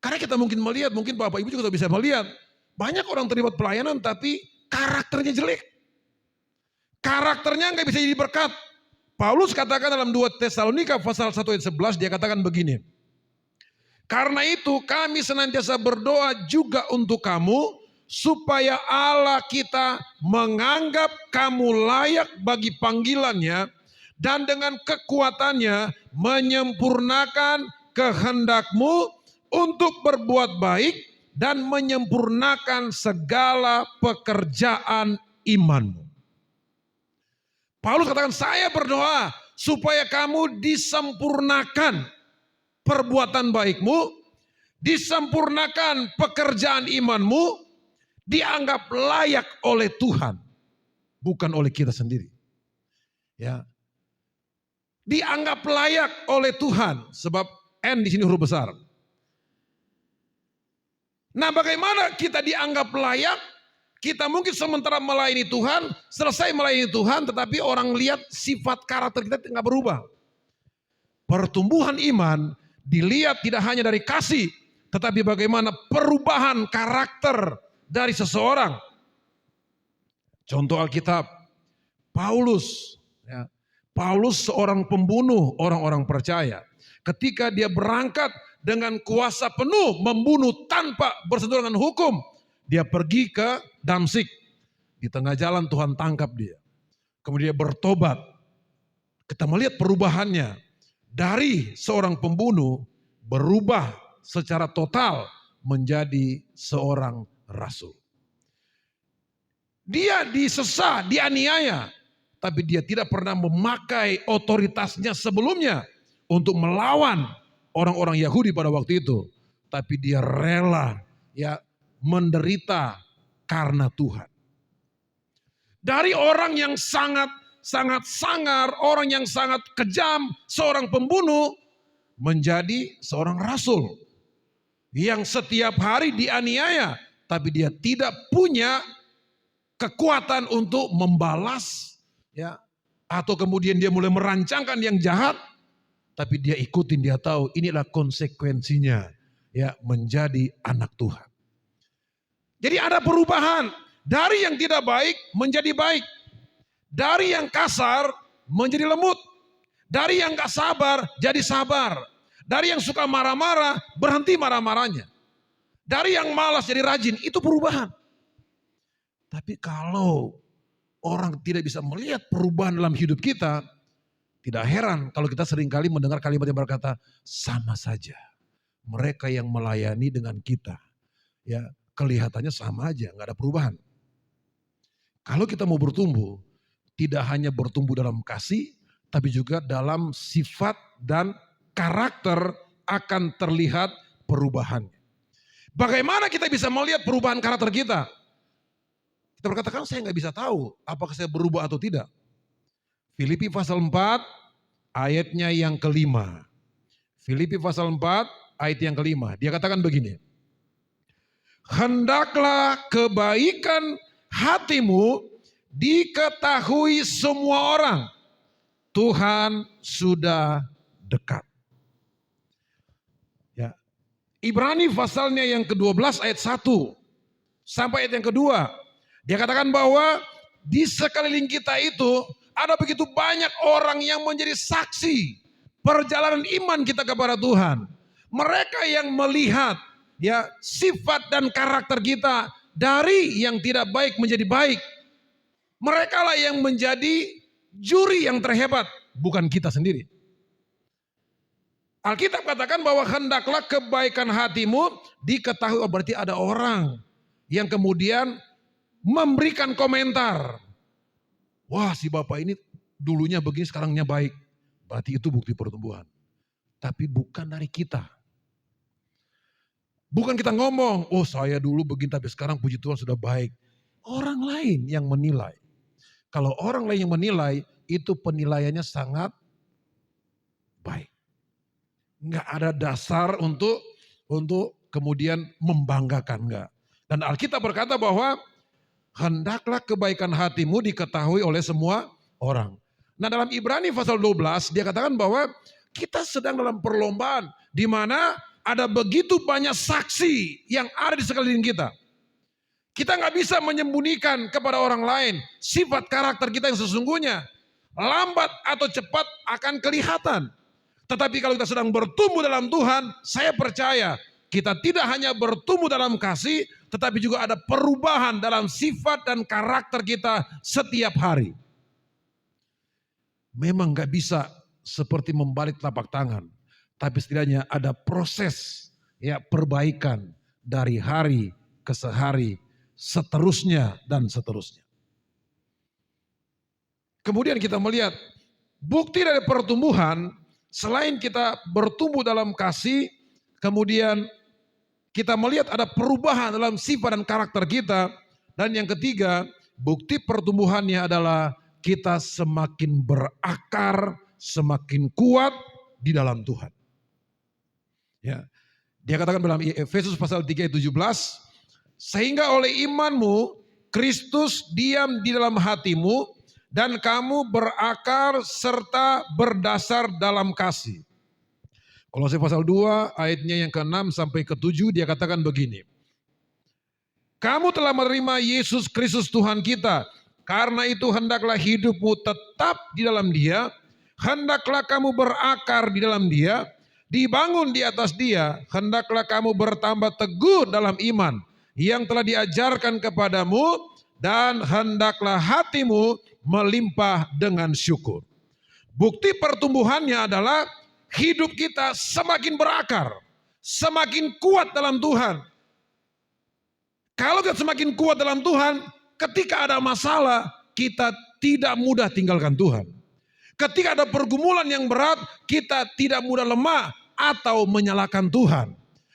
Karena kita mungkin melihat, mungkin Bapak Ibu juga bisa melihat, banyak orang terlibat pelayanan tapi karakternya jelek. Karakternya nggak bisa jadi berkat. Paulus katakan dalam 2 Tesalonika pasal 1 ayat 11, dia katakan begini. Karena itu kami senantiasa berdoa juga untuk kamu, supaya Allah kita menganggap kamu layak bagi panggilannya, dan dengan kekuatannya menyempurnakan kehendakmu untuk berbuat baik dan menyempurnakan segala pekerjaan imanmu. Paulus katakan, saya berdoa supaya kamu disempurnakan perbuatan baikmu, disempurnakan pekerjaan imanmu, dianggap layak oleh Tuhan, bukan oleh kita sendiri. Ya, dianggap layak oleh Tuhan, sebab N di sini huruf besar. Nah, bagaimana kita dianggap layak? Kita mungkin sementara melayani Tuhan, selesai melayani Tuhan, tetapi orang lihat sifat karakter kita tidak berubah. Pertumbuhan iman dilihat tidak hanya dari kasih, tetapi bagaimana perubahan karakter dari seseorang. Contoh Alkitab, Paulus. Ya, Paulus seorang pembunuh orang-orang percaya. Ketika dia berangkat dengan kuasa penuh membunuh tanpa bersentuhan dengan hukum, dia pergi ke Damsik. Di tengah jalan Tuhan tangkap dia. Kemudian dia bertobat. Kita melihat perubahannya. Dari seorang pembunuh berubah secara total menjadi seorang rasul. Dia disesat, dianiaya. Tapi dia tidak pernah memakai otoritasnya sebelumnya untuk melawan orang-orang Yahudi pada waktu itu. Tapi dia rela ya menderita karena Tuhan. Dari orang yang sangat sangar, orang yang sangat kejam, seorang pembunuh, menjadi seorang rasul. Yang setiap hari dianiaya, tapi dia tidak punya kekuatan untuk membalas, ya, atau kemudian dia mulai merancangkan yang jahat, tapi dia ikutin, dia tahu inilah konsekuensinya, ya, menjadi anak Tuhan. Jadi ada perubahan dari yang tidak baik menjadi baik, dari yang kasar menjadi lembut, dari yang gak sabar jadi sabar, dari yang suka marah-marah berhenti marah-marahnya, dari yang malas jadi rajin. Itu perubahan. Tapi kalau orang tidak bisa melihat perubahan dalam hidup kita, tidak heran kalau kita seringkali mendengar kalimat yang berkata, sama saja mereka yang melayani dengan kita, ya, kelihatannya sama aja, nggak ada perubahan. Kalau kita mau bertumbuh, tidak hanya bertumbuh dalam kasih, tapi juga dalam sifat dan karakter akan terlihat perubahannya. Bagaimana kita bisa melihat perubahan karakter kita? Kita berkata, kan saya nggak bisa tahu apakah saya berubah atau tidak. Filipi pasal 4 ayatnya yang kelima. Filipi pasal 4 ayat yang kelima. Dia katakan begini. Hendaklah kebaikan hatimu diketahui semua orang. Tuhan sudah dekat. Ya. Ibrani pasalnya yang ke-12 ayat 1 sampai ayat yang kedua. Dia katakan bahwa di sekeliling kita itu ada begitu banyak orang yang menjadi saksi perjalanan iman kita kepada Tuhan. Mereka yang melihat, ya, sifat dan karakter kita dari yang tidak baik menjadi baik. Mereka lah yang menjadi juri yang terhebat, bukan kita sendiri. Alkitab katakan bahwa hendaklah kebaikan hatimu diketahui. Oh, berarti ada orang yang kemudian memberikan komentar. Wah, si bapak ini dulunya begini, sekarangnya baik. Berarti itu bukti pertumbuhan. Tapi bukan dari kita. Bukan kita ngomong, oh saya dulu begini tapi sekarang puji Tuhan sudah baik. Orang lain yang menilai. Kalau orang lain yang menilai, itu penilaiannya sangat baik. Enggak ada dasar untuk kemudian membanggakan, enggak. Dan Alkitab berkata bahwa hendaklah kebaikan hatimu diketahui oleh semua orang. Nah, dalam Ibrani pasal 12 dia katakan bahwa kita sedang dalam perlombaan di mana ada begitu banyak saksi yang ada di sekeliling kita. Kita nggak bisa menyembunyikan kepada orang lain sifat karakter kita yang sesungguhnya. Lambat atau cepat akan kelihatan. Tetapi kalau kita sedang bertumbuh dalam Tuhan, saya percaya kita tidak hanya bertumbuh dalam kasih, tetapi juga ada perubahan dalam sifat dan karakter kita setiap hari. Memang gak bisa seperti membalik telapak tangan, tapi setidaknya ada proses ya perbaikan dari hari ke sehari, seterusnya dan seterusnya. Kemudian kita melihat bukti dari pertumbuhan. Selain kita bertumbuh dalam kasih, kemudian kita melihat ada perubahan dalam sifat dan karakter kita. Dan yang ketiga, bukti pertumbuhannya adalah kita semakin berakar, semakin kuat di dalam Tuhan. Ya. Dia katakan dalam Efesus pasal 3 ayat 17, sehingga oleh imanmu Kristus diam di dalam hatimu, dan kamu berakar serta berdasar dalam kasih. Kolose pasal 2 ayatnya yang ke-6 sampai ke-7 dia katakan begini. Kamu telah menerima Yesus Kristus Tuhan kita. Karena itu hendaklah hidupmu tetap di dalam Dia. Hendaklah kamu berakar di dalam Dia. Dibangun di atas Dia. Hendaklah kamu bertambah teguh dalam iman yang telah diajarkan kepadamu. Dan hendaklah hatimu melimpah dengan syukur. Bukti pertumbuhannya adalah hidup kita semakin berakar, semakin kuat dalam Tuhan. Kalau kita semakin kuat dalam Tuhan, ketika ada masalah, kita tidak mudah tinggalkan Tuhan. Ketika ada pergumulan yang berat, kita tidak mudah lemah atau menyalahkan Tuhan.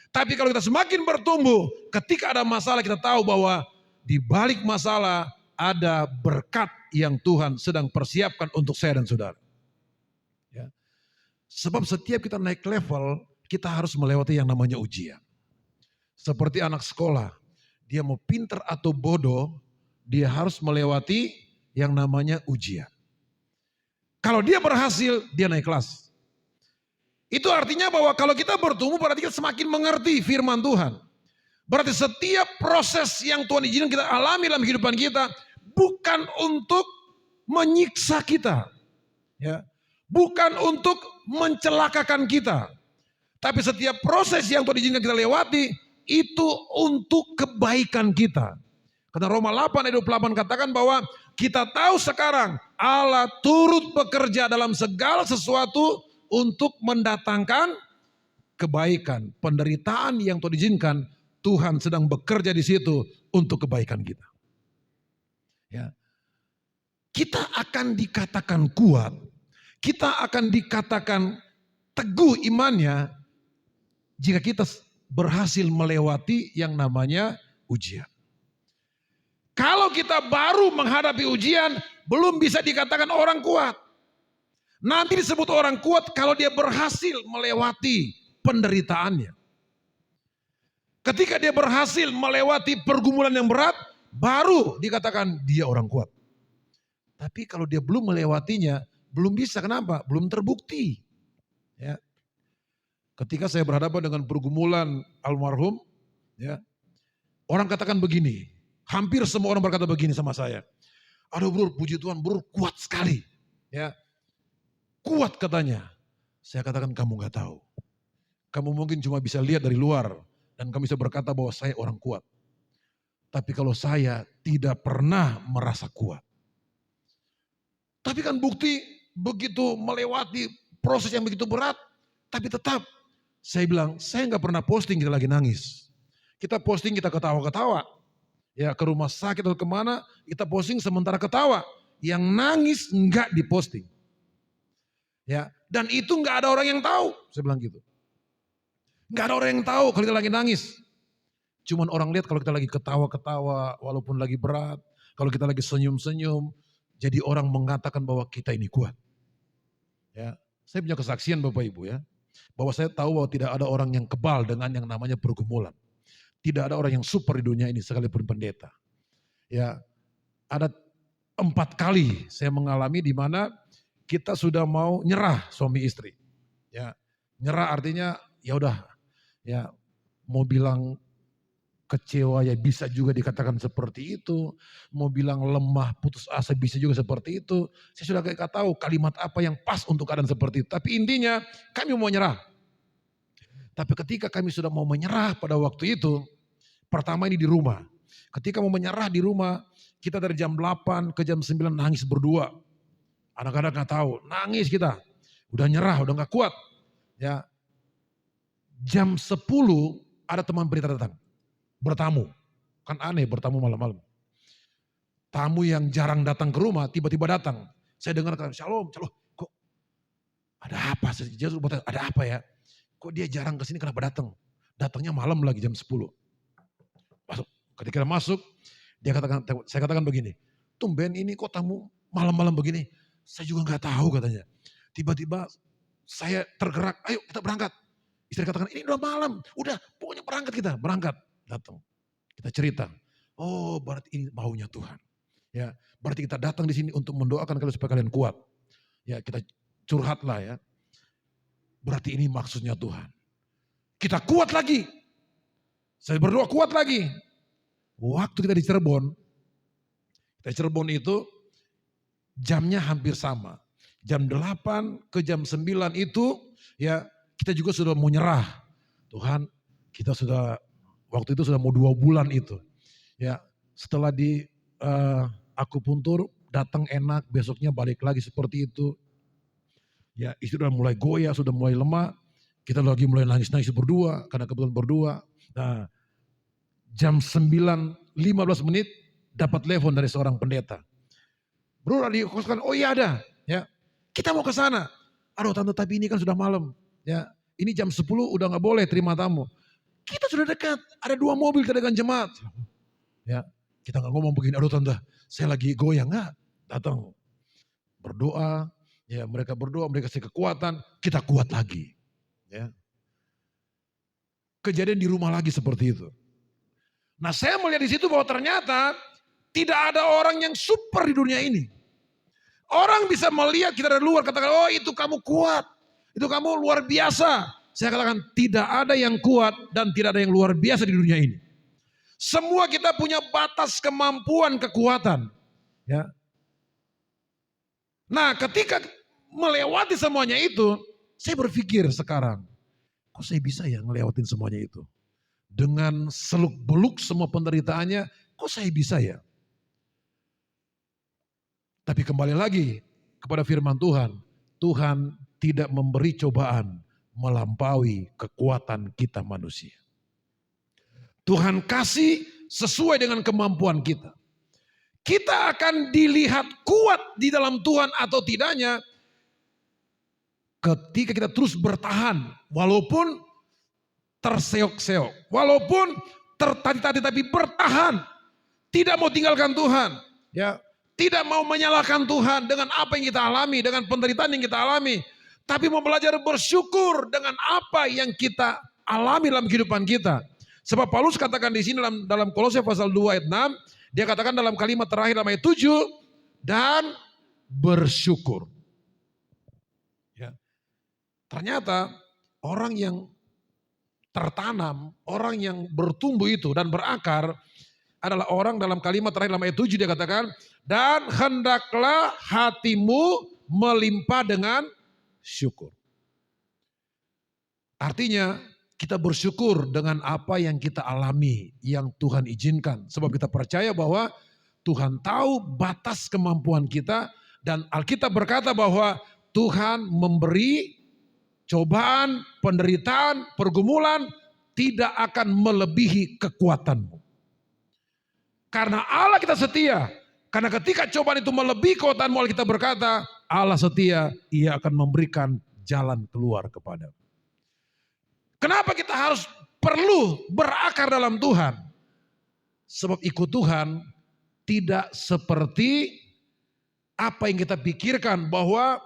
Tapi kalau kita semakin bertumbuh, ketika ada masalah kita tahu bahwa di balik masalah ada berkat yang Tuhan sedang persiapkan untuk saya dan saudara. Ya. Sebab setiap kita naik level, kita harus melewati yang namanya ujian. Seperti anak sekolah, dia mau pinter atau bodoh, dia harus melewati yang namanya ujian. Kalau dia berhasil, dia naik kelas. Itu artinya bahwa kalau kita bertumbuh, berarti kita semakin mengerti firman Tuhan. Berarti setiap proses yang Tuhan izinkan kita alami dalam kehidupan kita, bukan untuk menyiksa kita. Ya. Bukan untuk mencelakakan kita. Tapi setiap proses yang Tuhan izinkan kita lewati, itu untuk kebaikan kita. Karena Roma 8 ayat 28 katakan bahwa kita tahu sekarang Allah turut bekerja dalam segala sesuatu untuk mendatangkan kebaikan. Penderitaan yang Tuhan izinkan, Tuhan sedang bekerja di situ untuk kebaikan kita. Ya. Kita akan dikatakan kuat, kita akan dikatakan teguh imannya jika kita berhasil melewati yang namanya ujian. Kalau kita baru menghadapi ujian, belum bisa dikatakan orang kuat. Nanti disebut orang kuat kalau dia berhasil melewati penderitaannya. Ketika dia berhasil melewati pergumulan yang berat, baru dikatakan dia orang kuat. Tapi kalau dia belum melewatinya, belum bisa. Kenapa? Belum terbukti. Ya. Ketika saya berhadapan dengan pergumulan almarhum, ya, orang katakan begini, hampir semua orang berkata begini sama saya. Aduh bro, puji Tuhan bro, kuat sekali. Ya, kuat katanya. Saya katakan kamu gak tahu. Kamu mungkin cuma bisa lihat dari luar. Dan kamu bisa berkata bahwa saya orang kuat. Tapi kalau saya tidak pernah merasa kuat. Tapi kan bukti begitu melewati proses yang begitu berat. Tapi tetap saya bilang, saya nggak pernah posting kita lagi nangis. Kita posting kita ketawa-ketawa. Ya ke rumah sakit atau kemana, kita posting sementara ketawa. Yang nangis nggak diposting. Ya, dan itu nggak ada orang yang tahu, saya bilang gitu. Nggak ada orang yang tahu kalau kita lagi nangis. Cuman orang lihat kalau kita lagi ketawa-ketawa, walaupun lagi berat, kalau kita lagi senyum-senyum, jadi orang mengatakan bahwa kita ini kuat. Ya, saya punya kesaksian Bapak Ibu ya, bahwa saya tahu bahwa tidak ada orang yang kebal dengan yang namanya pergumulan. Tidak ada orang yang super di dunia ini sekalipun pendeta. Ya, ada 4 kali saya mengalami di mana kita sudah mau nyerah suami istri. Ya, nyerah artinya ya udah, ya mau bilang kecewa ya bisa juga dikatakan seperti itu. Mau bilang lemah, putus asa bisa juga seperti itu. Saya sudah gak tahu kalimat apa yang pas untuk keadaan seperti itu. Tapi intinya kami mau nyerah. Tapi ketika kami sudah mau menyerah pada waktu itu, pertama ini di rumah. Ketika mau menyerah di rumah, kita dari jam 8 ke jam 9 nangis berdua. Anak-anak gak tahu, nangis kita. Udah nyerah, udah gak kuat. Ya, jam 10 ada teman berita datang. Bertamu. Kan aneh bertamu malam-malam. Tamu yang jarang datang ke rumah, tiba-tiba datang. Saya dengarkan, shalom, kok ada apa? Ada apa ya? Kok dia jarang kesini kenapa datang? Datangnya malam lagi jam 10. Masuk. Ketika masuk, saya katakan begini, tumben ini kok tamu malam-malam begini? Saya juga nggak tahu katanya. Tiba-tiba saya tergerak, ayo kita berangkat. Istri katakan, ini udah malam, udah pokoknya berangkat. Datang, kita cerita. Oh berarti ini maunya Tuhan. Ya, berarti kita datang di sini untuk mendoakan kalian supaya kalian kuat. Ya, kita curhatlah ya. Berarti ini maksudnya Tuhan. Kita kuat lagi. Saya berdoa kuat lagi. Waktu kita di Cirebon itu jamnya hampir sama. Jam 8 ke jam 9 itu ya kita juga sudah mau nyerah. Tuhan, kita sudah waktu itu sudah mau 2 bulan itu. Ya, setelah di akupuntur datang enak, besoknya balik lagi seperti itu. Ya, istri sudah mulai goyah, sudah mulai lemah. Kita lagi mulai nangis-nangis berdua, karena kebetulan berdua. Nah, jam 9:15 dapat telepon dari seorang pendeta. Bro, di koskan, oh iya ada. Ya, kita mau ke sana. Aduh tante, tapi ini kan sudah malam. Ya, ini jam 10 udah nggak boleh terima tamu. Kita sudah dekat, ada 2 mobil kita dengan jemaat. Ya, kita nggak ngomong begini, aduh tante, saya lagi goyah, nggak. Datang, berdoa. Ya, mereka berdoa, mereka kasih kekuatan, kita kuat lagi. Ya. Kejadian di rumah lagi seperti itu. Nah, saya melihat di situ bahwa ternyata tidak ada orang yang super di dunia ini. Orang bisa melihat kita dari luar, katakan, oh itu kamu kuat, itu kamu luar biasa. Saya katakan tidak ada yang kuat dan tidak ada yang luar biasa di dunia ini. Semua kita punya batas kemampuan kekuatan. Ya. Nah, ketika melewati semuanya itu, saya berpikir sekarang, kok saya bisa ya ngelewatin semuanya itu? Dengan seluk-beluk semua penderitaannya, kok saya bisa ya? Tapi kembali lagi kepada firman Tuhan, Tuhan tidak memberi cobaan melampaui kekuatan kita manusia. Tuhan kasih sesuai dengan kemampuan kita. Kita akan dilihat kuat di dalam Tuhan atau tidaknya ketika kita terus bertahan walaupun terseok-seok, walaupun tertati-tati tapi bertahan, tidak mau tinggalkan Tuhan, ya, tidak mau menyalahkan Tuhan dengan apa yang kita alami, dengan penderitaan yang kita alami, tapi mau belajar bersyukur dengan apa yang kita alami dalam kehidupan kita. Sebab Paulus katakan di sini dalam Kolose pasal 2 ayat 6, dia katakan dalam kalimat terakhir dalam ayat 7, dan bersyukur. Ya. Ternyata orang yang tertanam, orang yang bertumbuh itu dan berakar adalah orang dalam kalimat terakhir dalam ayat 7 dia katakan, dan hendaklah hatimu melimpah dengan syukur. Artinya kita bersyukur dengan apa yang kita alami, yang Tuhan izinkan. Sebab kita percaya bahwa Tuhan tahu batas kemampuan kita dan Alkitab berkata bahwa Tuhan memberi cobaan, penderitaan, pergumulan tidak akan melebihi kekuatanmu. Karena Allah kita setia. Karena ketika cobaan itu melebihi kekuatanmu, kita berkata, Allah setia, Ia akan memberikan jalan keluar kepadamu. Kenapa kita harus perlu berakar dalam Tuhan? Sebab ikut Tuhan tidak seperti apa yang kita pikirkan, bahwa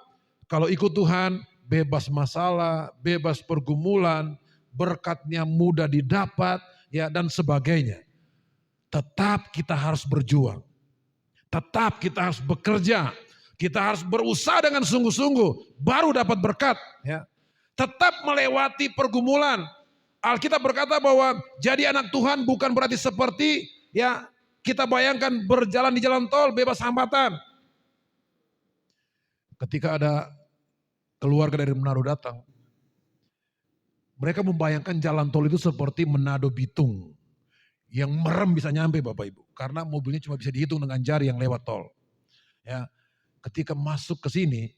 kalau ikut Tuhan bebas masalah, bebas pergumulan, berkatnya mudah didapat, ya, dan sebagainya. Tetap kita harus berjuang. Tetap kita harus bekerja. Kita harus berusaha dengan sungguh-sungguh baru dapat berkat, ya. Tetap melewati pergumulan. Alkitab berkata bahwa jadi anak Tuhan bukan berarti seperti, ya, kita bayangkan berjalan di jalan tol bebas hambatan. Ketika ada keluarga dari Manado datang, mereka membayangkan jalan tol itu seperti Manado Bitung. Yang merem bisa nyampe Bapak Ibu. Karena mobilnya cuma bisa dihitung dengan jari yang lewat tol. Ya, ketika masuk ke sini,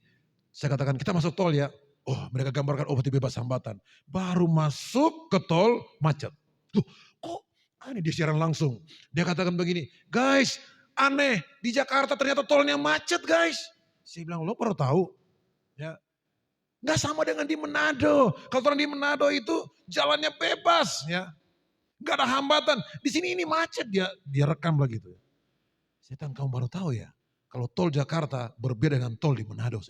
saya katakan kita masuk tol ya. Oh, mereka gambarkan berarti bebas hambatan. Baru masuk ke tol macet. Loh, kok aneh, dia siaran langsung. Dia katakan begini, guys, aneh di Jakarta ternyata tolnya macet guys. Saya bilang, lo baru tahu? Ya, nggak sama dengan di Manado. Kalau orang di Manado itu jalannya bebas, ya. Gak ada hambatan. Di sini ini macet, dia rekam lagi gitu. Saya bilang, kamu baru tahu ya, kalau tol Jakarta berbeda dengan tol di Manado.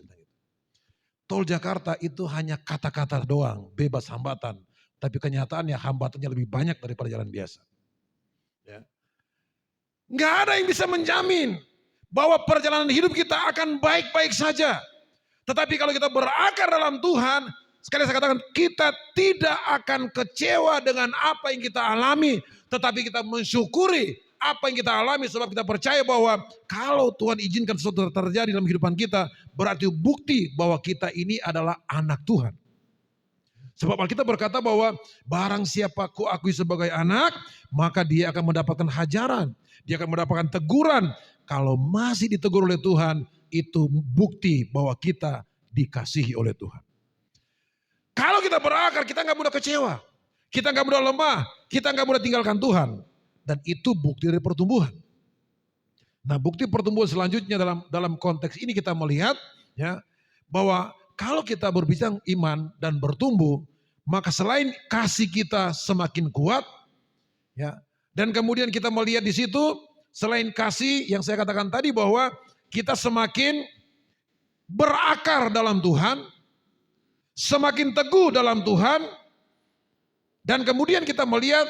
Tol Jakarta itu hanya kata-kata doang, bebas hambatan. Tapi kenyataannya hambatannya lebih banyak daripada jalan biasa. Ya. Gak ada yang bisa menjamin bahwa perjalanan hidup kita akan baik-baik saja. Tetapi kalau kita berakar dalam Tuhan, sekali saya katakan, kita tidak akan kecewa dengan apa yang kita alami. Tetapi kita mensyukuri apa yang kita alami, sebab kita percaya bahwa kalau Tuhan izinkan sesuatu terjadi dalam kehidupan kita, berarti bukti bahwa kita ini adalah anak Tuhan. Sebab Alkitab berkata bahwa barang siapa kuakui sebagai anak, maka dia akan mendapatkan hajaran. Dia akan mendapatkan teguran. Kalau masih ditegur oleh Tuhan, itu bukti bahwa kita dikasihi oleh Tuhan. Kalau kita berakar, kita gak mudah kecewa. Kita gak mudah lemah. Kita gak mudah tinggalkan Tuhan. Dan itu bukti dari pertumbuhan. Nah, bukti pertumbuhan selanjutnya dalam konteks ini kita melihat, ya, bahwa kalau kita berbicara iman dan bertumbuh, maka selain kasih kita semakin kuat, ya, dan kemudian kita melihat di situ selain kasih yang saya katakan tadi bahwa kita semakin berakar dalam Tuhan, semakin teguh dalam Tuhan, dan kemudian kita melihat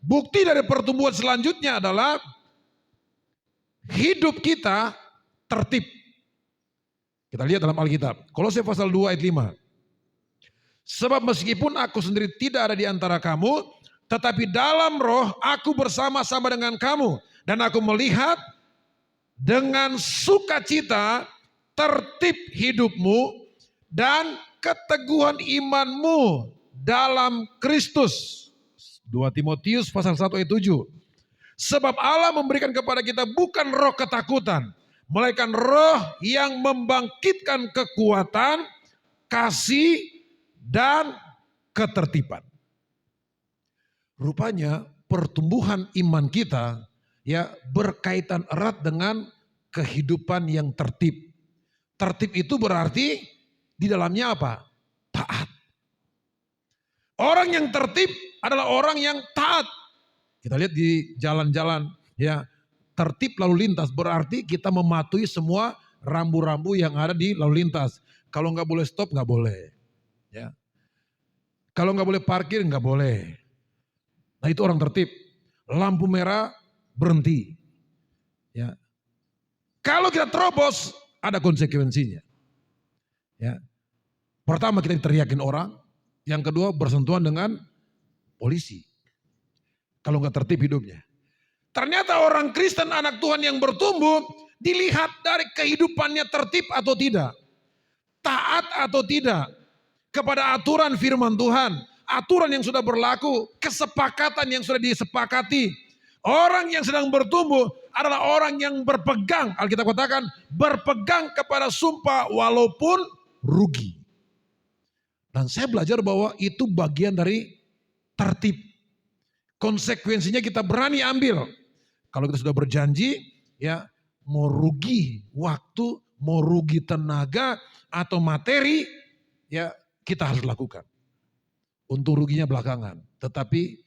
bukti dari pertumbuhan selanjutnya adalah hidup kita tertib. Kita lihat dalam Alkitab, Kolose pasal 2 ayat 5. Sebab meskipun aku sendiri tidak ada di antara kamu, tetapi dalam roh aku bersama-sama dengan kamu. Dan aku melihat dengan sukacita tertib hidupmu dan keteguhan imanmu dalam Kristus. 2 Timotius pasal 1 ayat 7. Sebab Allah memberikan kepada kita bukan roh ketakutan, melainkan roh yang membangkitkan kekuatan, kasih, dan ketertiban. Rupanya pertumbuhan iman kita, ya, berkaitan erat dengan kehidupan yang tertib. Tertib itu berarti di dalamnya apa? Taat. Orang yang tertib adalah orang yang taat. Kita lihat di jalan-jalan, ya, tertib lalu lintas berarti kita mematuhi semua rambu-rambu yang ada di lalu lintas. Kalau nggak boleh stop nggak boleh, ya. Kalau nggak boleh parkir nggak boleh. Nah, itu orang tertib. Lampu merah berhenti, ya. Kalau kita terobos ada konsekuensinya, ya. Pertama kita diteriakin orang, yang kedua bersentuhan dengan polisi. Kalau nggak tertib hidupnya. Ternyata orang Kristen anak Tuhan yang bertumbuh dilihat dari kehidupannya tertib atau tidak. Taat atau tidak kepada aturan firman Tuhan. Aturan yang sudah berlaku, kesepakatan yang sudah disepakati. Orang yang sedang bertumbuh adalah orang yang berpegang, Alkitab katakan berpegang kepada sumpah walaupun rugi. Dan saya belajar bahwa itu bagian dari tertib. Konsekuensinya kita berani ambil. Kalau kita sudah berjanji, ya mau rugi waktu, mau rugi tenaga atau materi, ya kita harus lakukan. Untung ruginya belakangan, tetapi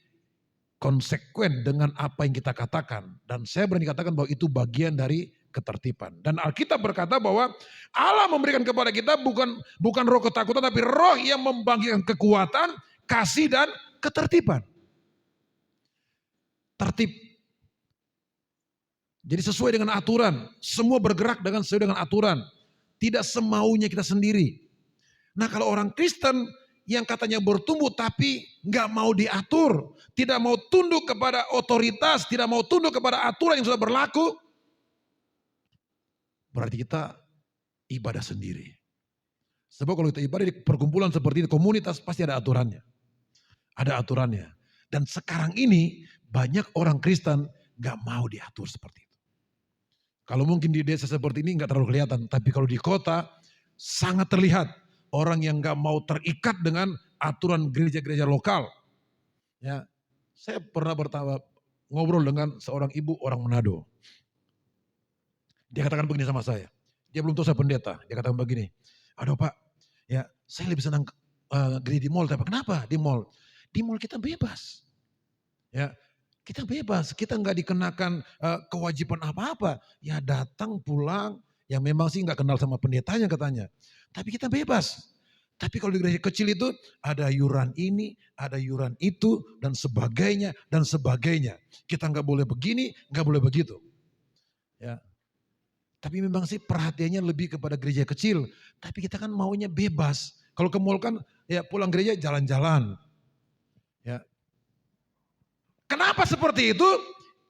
konsekuen dengan apa yang kita katakan. Dan saya berani katakan bahwa itu bagian dari ketertiban. Dan Alkitab berkata bahwa Allah memberikan kepada kita bukan roh ketakutan, tapi roh yang membangkitkan kekuatan, kasih dan ketertiban. Tertib. Jadi sesuai dengan aturan, semua bergerak sesuai dengan aturan. Tidak semaunya kita sendiri. Nah kalau orang Kristen yang katanya bertumbuh tapi nggak mau diatur, tidak mau tunduk kepada otoritas, tidak mau tunduk kepada aturan yang sudah berlaku, berarti kita ibadah sendiri. Sebab kalau kita ibadah di perkumpulan seperti ini, komunitas pasti ada aturannya. Ada aturannya. Dan sekarang ini banyak orang Kristen gak mau diatur seperti itu. Kalau mungkin di desa seperti ini gak terlalu kelihatan. Tapi kalau di kota sangat terlihat orang yang gak mau terikat dengan aturan gereja-gereja lokal. Ya, saya pernah ngobrol dengan seorang ibu orang Manado. Dia katakan begini sama saya. Dia belum tahu saya pendeta. Dia katakan begini. Aduh Pak, ya saya lebih senang gereja di mall. Tapi kenapa di mall? Di mall kita bebas. Ya, kita bebas. Kita nggak dikenakan kewajiban apa-apa. Ya datang pulang. Ya memang sih nggak kenal sama pendetanya katanya. Tapi kita bebas. Tapi kalau di gereja kecil itu ada iuran ini, ada iuran itu, dan sebagainya, dan sebagainya. Kita nggak boleh begini, nggak boleh begitu. Ya. Tapi memang sih perhatiannya lebih kepada gereja kecil. Tapi kita kan maunya bebas. Kalau ke mall kan ya pulang gereja jalan-jalan. Ya. Kenapa seperti itu?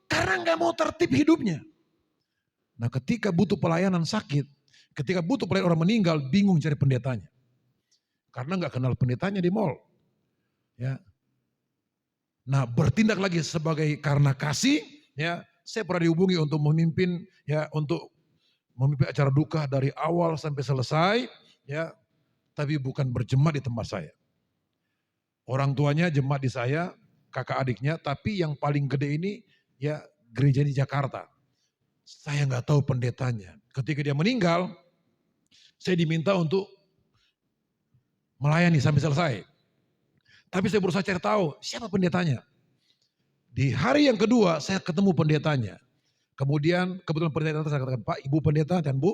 Karena nggak mau tertib hidupnya. Nah ketika butuh pelayanan sakit, ketika butuh pelayanan orang meninggal, bingung cari pendetanya. Karena nggak kenal pendetanya di mall. Ya. Nah bertindak lagi sebagai karena kasih, ya saya pernah dihubungi untuk memimpin, ya untuk memimpin acara duka dari awal sampai selesai, ya, tapi bukan berjemaat di tempat saya. Orang tuanya jemaat di saya, kakak adiknya, tapi yang paling gede ini, ya gereja di Jakarta. Saya nggak tahu pendetanya. Ketika dia meninggal, saya diminta untuk melayani sampai selesai. Tapi saya berusaha cari tahu siapa pendetanya. Di hari yang kedua saya ketemu pendetanya. Kemudian kebetulan pendeta saya katakan, Pak, Ibu pendeta dan Bu,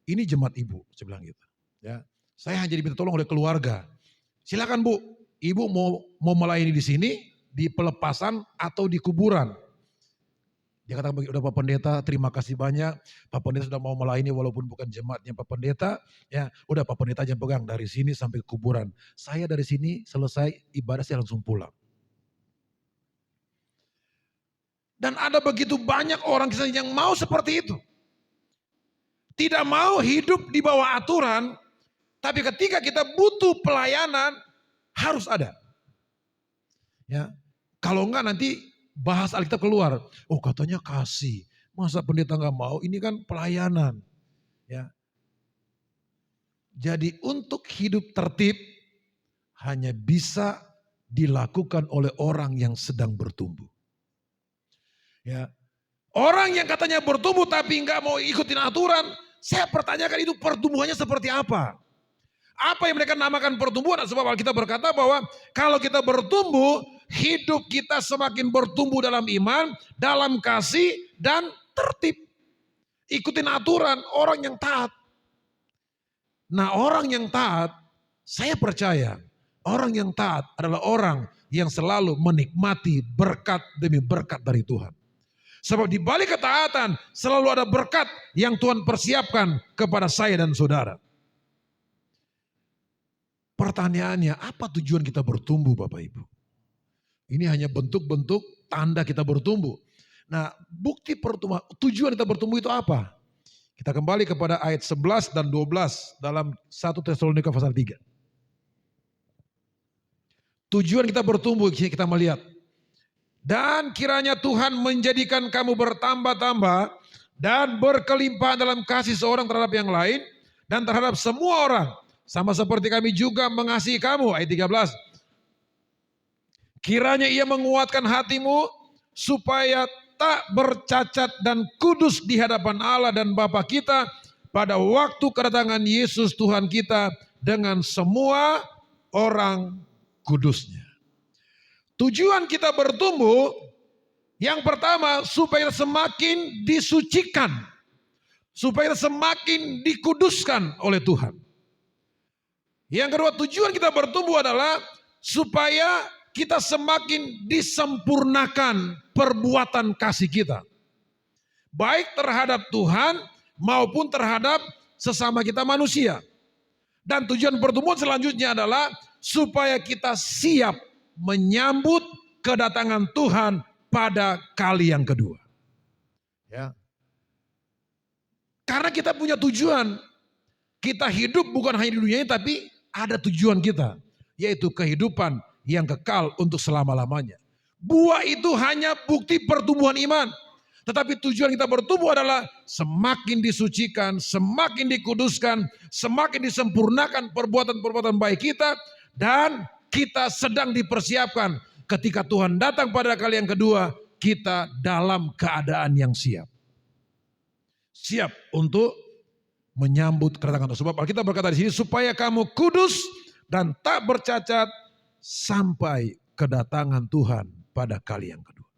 ini jemaat Ibu, saya bilang gitu. Ya, saya hanya diminta tolong oleh keluarga. Silakan Bu, Ibu mau melayani di sini, di pelepasan atau di kuburan. Dia katakan, udah Pak Pendeta, terima kasih banyak. Pak Pendeta sudah mau melayani walaupun bukan jemaatnya Pak Pendeta. Ya, udah Pak Pendeta aja pegang dari sini sampai ke kuburan. Saya dari sini selesai ibadah saya langsung pulang. Dan ada begitu banyak orang Kristen yang mau seperti itu. Tidak mau hidup di bawah aturan, tapi ketika kita butuh pelayanan, harus ada. Ya, kalau enggak nanti bahas Alkitab keluar. Oh katanya kasih, masa pendeta enggak mau? Ini kan pelayanan. Ya. Jadi untuk hidup tertib, hanya bisa dilakukan oleh orang yang sedang bertumbuh. Ya. Orang yang katanya bertumbuh tapi nggak mau ikutin aturan, saya pertanyakan itu pertumbuhannya seperti apa? Apa yang mereka namakan pertumbuhan? Sebab Alkitab berkata bahwa kalau kita bertumbuh, hidup kita semakin bertumbuh dalam iman, dalam kasih dan tertib. Ikutin aturan orang yang taat. Nah orang yang taat, saya percaya orang yang taat adalah orang yang selalu menikmati berkat demi berkat dari Tuhan. Sebab di balik ketaatan selalu ada berkat yang Tuhan persiapkan kepada saya dan saudara. Pertanyaannya, apa tujuan kita bertumbuh Bapak Ibu? Ini hanya bentuk-bentuk tanda kita bertumbuh. Nah, bukti pertumbuhan, tujuan kita bertumbuh itu apa? Kita kembali kepada ayat 11 dan 12 dalam 1 Tesalonika pasal 3. Tujuan kita bertumbuh, kita melihat. Dan kiranya Tuhan menjadikan kamu bertambah-tambah dan berkelimpahan dalam kasih seorang terhadap yang lain dan terhadap semua orang Sama seperti kami juga mengasihi kamu. Ayat 13. Kiranya ia menguatkan hatimu supaya tak bercacat dan kudus di hadapan Allah dan Bapa kita pada waktu kedatangan Yesus Tuhan kita dengan semua orang kudusnya. Tujuan kita bertumbuh yang pertama supaya semakin disucikan, supaya semakin dikuduskan oleh Tuhan. Yang kedua, tujuan kita bertumbuh adalah supaya kita semakin disempurnakan perbuatan kasih kita. Baik terhadap Tuhan maupun terhadap sesama kita manusia. Dan tujuan pertumbuhan selanjutnya adalah supaya kita siap menyambut kedatangan Tuhan pada kali yang kedua. Ya. Karena kita punya tujuan. Kita hidup bukan hanya di dunia ini, tapi ada tujuan kita, yaitu kehidupan yang kekal untuk selama-lamanya. Buah itu hanya bukti pertumbuhan iman. Tetapi tujuan kita bertumbuh adalah semakin disucikan, semakin dikuduskan, semakin disempurnakan perbuatan-perbuatan baik kita. Dan kita sedang dipersiapkan ketika Tuhan datang pada kali yang kedua, kita dalam keadaan yang siap. Siap untuk menyambut kedatangan Tuhan. Sebab Alkitab berkata di sini, supaya kamu kudus dan tak bercacat sampai kedatangan Tuhan pada kali yang kedua.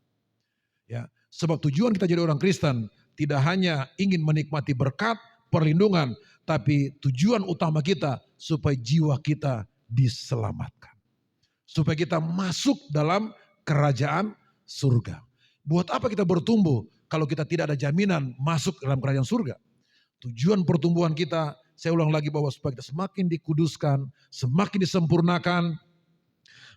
Ya, sebab tujuan kita jadi orang Kristen tidak hanya ingin menikmati berkat, perlindungan, tapi tujuan utama kita supaya jiwa kita diselamatkan. Supaya kita masuk dalam kerajaan surga. Buat apa kita bertumbuh kalau kita tidak ada jaminan masuk dalam kerajaan surga? Tujuan pertumbuhan kita, saya ulang lagi bahwa supaya kita semakin dikuduskan, semakin disempurnakan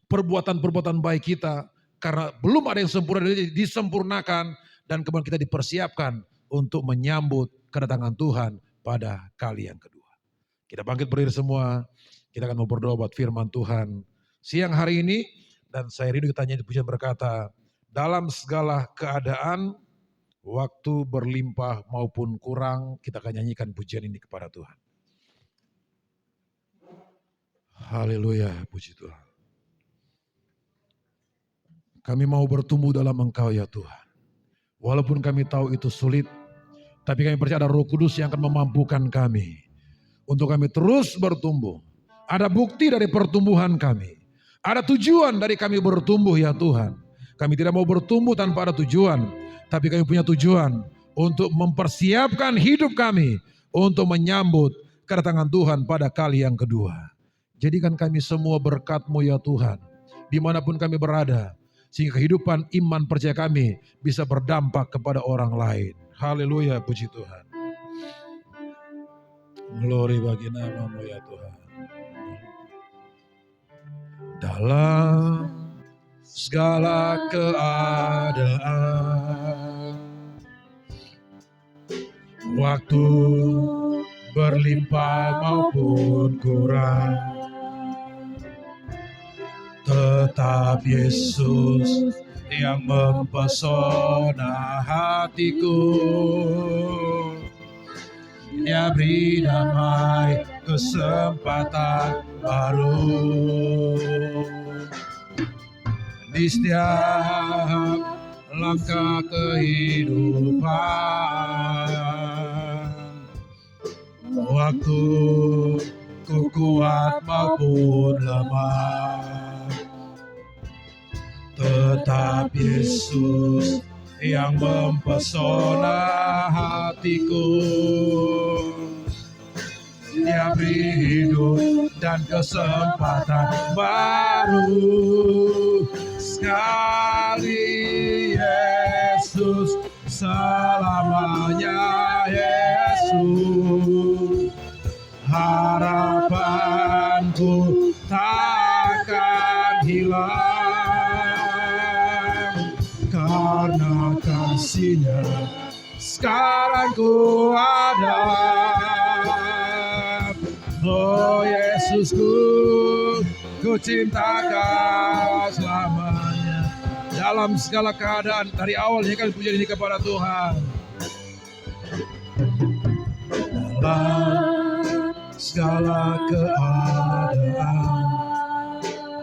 perbuatan-perbuatan baik kita. Karena belum ada yang sempurna, disempurnakan dan kemudian kita dipersiapkan untuk menyambut kedatangan Tuhan pada kali yang kedua. Kita bangkit berdiri semua, kita akan mau berdoa buat firman Tuhan siang hari ini. Dan saya rindu kita nyanyi pujian berkata, dalam segala keadaan, waktu berlimpah maupun kurang, kita akan nyanyikan pujian ini kepada Tuhan. Haleluya, puji Tuhan. Kami mau bertumbuh dalam Engkau ya Tuhan. Walaupun kami tahu itu sulit, tapi kami percaya ada Roh Kudus yang akan memampukan kami. Untuk kami terus bertumbuh. Ada bukti dari pertumbuhan kami. Ada tujuan dari kami bertumbuh ya Tuhan. Kami tidak mau bertumbuh tanpa ada tujuan. Tapi kami punya tujuan untuk mempersiapkan hidup kami untuk menyambut kedatangan Tuhan pada kali yang kedua. Jadikan kami semua berkat-Mu ya Tuhan, dimanapun kami berada, sehingga kehidupan iman percaya kami bisa berdampak kepada orang lain. Haleluya, puji Tuhan. Glory bagi nama-Mu ya Tuhan. Dalam segala keadaan, waktu berlimpah maupun kurang, tetap Yesus yang mempesona hatiku. Dia beri damai kesempatan baru. Di setiap langkah kehidupan, waktu ku kuat maupun lemah, tetap Yesus yang mempesona hatiku. Dia beri hidup dan kesempatan baru. Sekali Yesus, selamanya Yesus. Harapanku takkan hilang, karena kasih-Nya sekarang ku ada. Oh Yesusku, ku cinta Kau selamanya. Dalam segala keadaan, dari awalnya kali pujian ini kepada Tuhan. Dalam segala keadaan.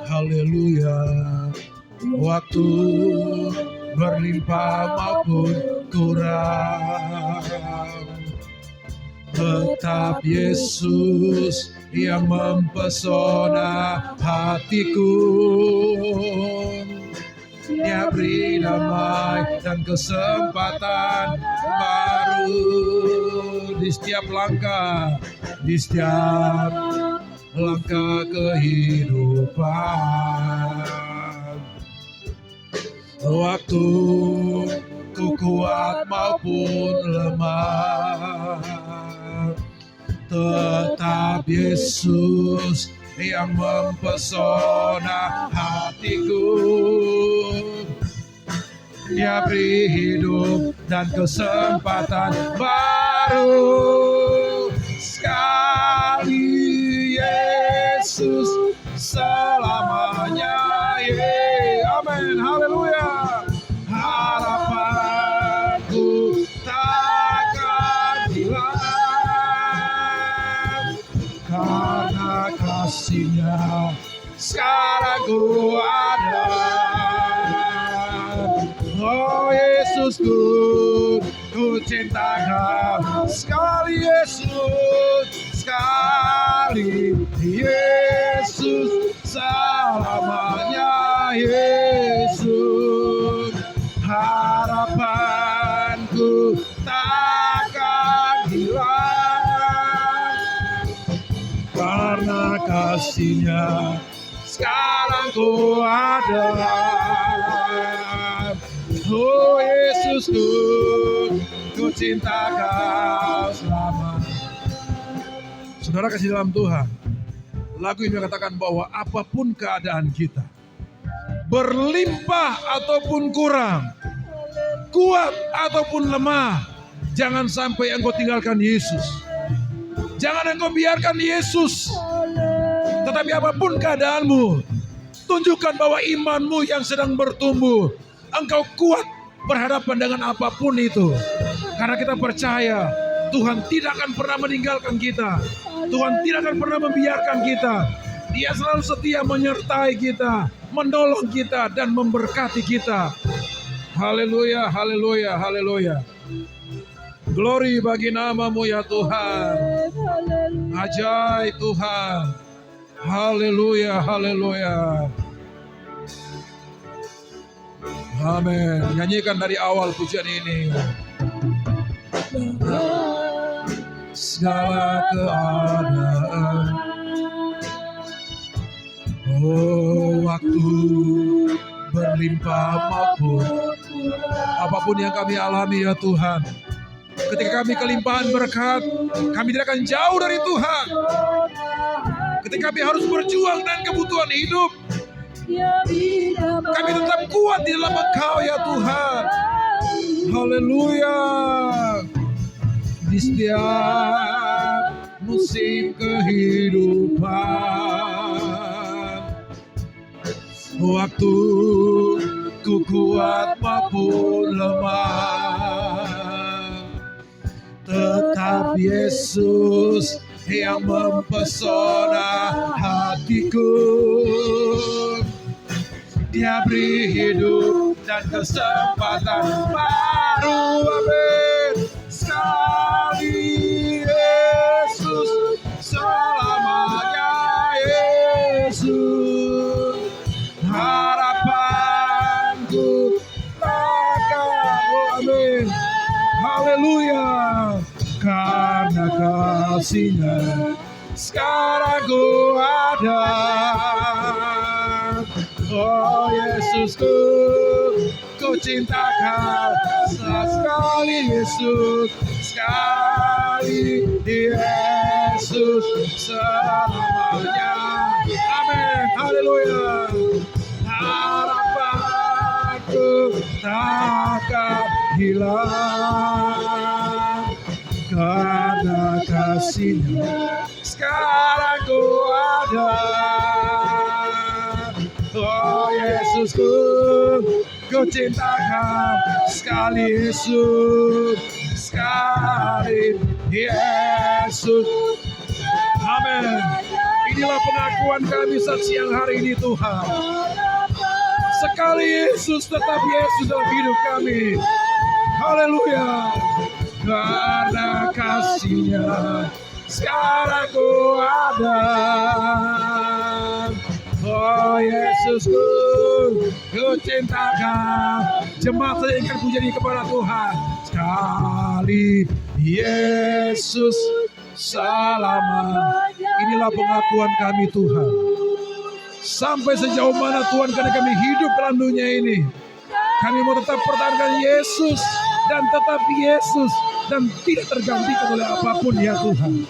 Haleluya. Waktu berlimpah maupun kurang, tetap Yesus yang mempesona hatiku. Dia beri damai dan kesempatan baru di setiap langkah, di setiap langkah kehidupan. Waktu ku kuat maupun lemah, tetap Yesus yang mempesona hatiku. Dia beri hidup dan kesempatan baru. Sekali Yesus selamanya. Amin, haleluya. Harapanku takkan hilang, karena kasih-Nya sekarang ku ada. Oh Yesusku, ku cinta Kau sekali Yesus, sekali Yesus selamanya. Yesus, harapanku takkan hilang, karena kasih-Nya sekarang ku ada. Oh Yesusku, ku cinta Kau selama. Saudara kasih dalam Tuhan, lagu ini mengatakan bahwa apapun keadaan kita, berlimpah ataupun kurang, kuat ataupun lemah, jangan sampai engkau tinggalkan Yesus. Jangan engkau biarkan Yesus. Tetapi apapun keadaanmu, tunjukkan bahwa imanmu yang sedang bertumbuh. Engkau kuat berhadapan dengan apapun itu. Karena kita percaya Tuhan tidak akan pernah meninggalkan kita. Tuhan tidak akan pernah membiarkan kita. Dia selalu setia menyertai kita, menolong kita, dan memberkati kita. Haleluya, haleluya, haleluya. Glory bagi nama-Mu ya Tuhan. Ajaib Tuhan. Haleluya, haleluya. Amin. Nyanyikan dari awal pujian ini. Segala keadaan, oh waktu berlimpah maupun apapun yang kami alami ya Tuhan. Ketika kami kelimpahan berkat, kami tidak akan jauh dari Tuhan. Ketika kami harus berjuang dan kebutuhan hidup, kami tetap kuat di dalam Engkau ya Tuhan. Haleluya. Di setiap musim kehidupan, waktu ku kuat maupun lemah, tetap Yesus yang mempesona hatiku. Dia beri hidup dan kesempatan baru. Amin. Sekali Yesus selamanya. Yesus, harapanku takkan. Amin. Haleluya. Karena kasih-Nya sekarang ku ada. Oh Yesusku, ku cinta Kau sekali Yesus, sekali Yesus selamanya. Amin, haleluya. Harapanku takkan hilang, karena kasih-Nya sekarang ku ada. Oh Yesusku, ku cinta Kau sekali Yesus, sekali Yesus Amin. Inilah pengakuan kami saat siang hari ini Tuhan. Sekali Yesus tetap Yesus dalam hidup kami. Haleluya. Karena kasih-Nya sekarang ku ada. Oh Yesusku, ku cintakan. Jemaat saya ingin puji kepada Tuhan. Sekali Yesus selamat. Inilah pengakuan kami Tuhan. Sampai sejauh mana Tuhan karena kami hidup dalam dunia ini, kami mau tetap pertahankan Yesus dan tetap Yesus dan tidak tergantikan oleh apapun ya Tuhan.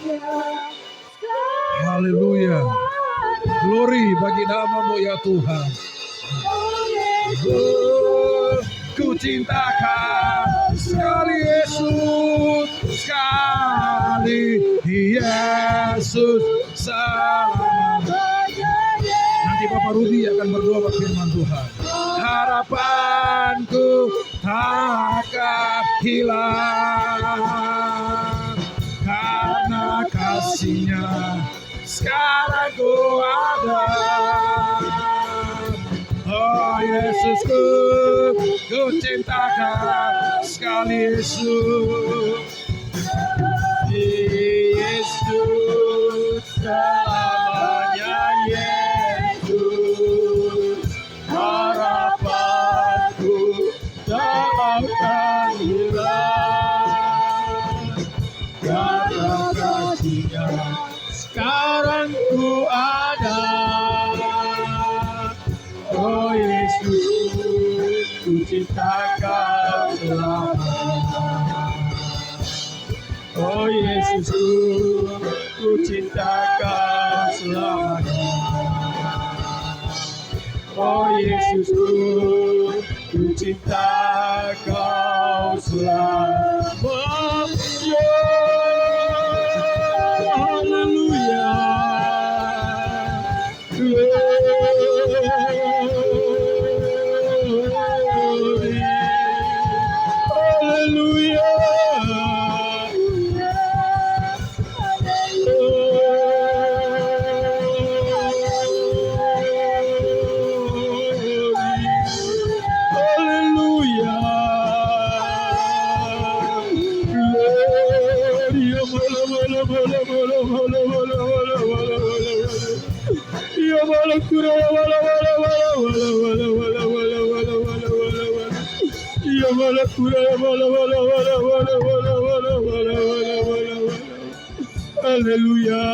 Haleluya. Glory bagi nama-Mu ya Tuhan. Oh, ku cintakan sekali Yesus, sekali Yesus selamat. Nanti Bapak Rudi akan berdoa buat firman Tuhan. Harapanku takkan hilang karena kasih-Nya sekarang ku ada. Oh Yesusku, ku cintakan sekali Yesus. Yesus selamanya Yesus. Harapanku tak akan hilang karena kasih-Nya sekarang ku ada. Oh Yesus, ku cintakan selamanya. Oh Yesusku, ku cintakan selamanya. Oh Yesusku, ku cinta Kau selamanya. Haleluya. Glory. Haleluya. Haleluya.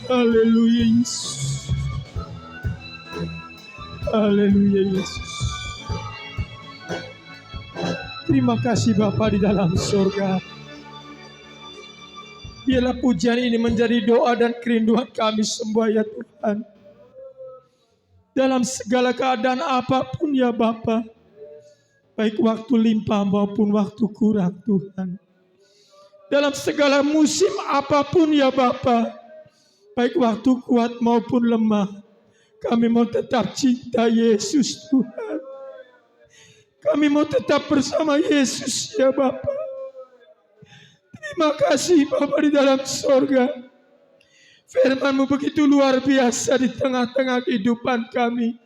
Haleluya Yesus. Haleluya Yesus. Terima kasih Bapa di dalam surga. Biarlah pujian ini menjadi doa dan kerinduan kami semua ya Tuhan. Dalam segala keadaan apapun ya Bapa. Baik waktu limpah maupun waktu kurang Tuhan. Dalam segala musim apapun ya Bapa. Baik waktu kuat maupun lemah. Kami mau tetap cinta Yesus Tuhan. Kami mau tetap bersama Yesus ya Bapa. Terima kasih Bapa di dalam sorga. Firman-Mu begitu luar biasa di tengah-tengah kehidupan kami.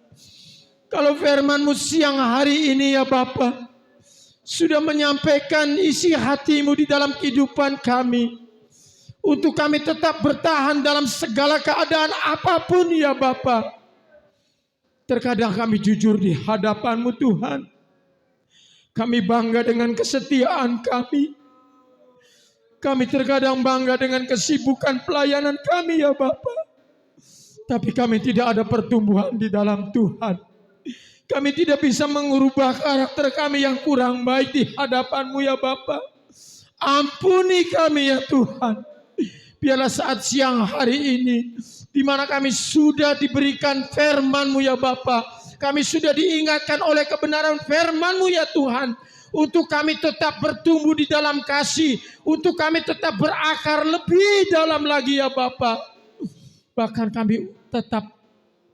Kalau firman-Mu siang hari ini ya Bapa, sudah menyampaikan isi hati-Mu di dalam kehidupan kami. Untuk kami tetap bertahan dalam segala keadaan apapun ya Bapa. Terkadang kami jujur di hadapan-Mu Tuhan. Kami bangga dengan kesetiaan kami. Kami terkadang bangga dengan kesibukan pelayanan kami ya Bapa. Tapi kami tidak ada pertumbuhan di dalam Tuhan. Kami tidak bisa mengubah karakter kami yang kurang baik di hadapan-Mu ya Bapa. Ampuni kami ya Tuhan. Biarlah saat siang hari ini, di mana kami sudah diberikan firman-Mu ya Bapa. Kami sudah diingatkan oleh kebenaran firman-Mu ya Tuhan. Untuk kami tetap bertumbuh di dalam kasih. Untuk kami tetap berakar lebih dalam lagi ya Bapa. Bahkan kami tetap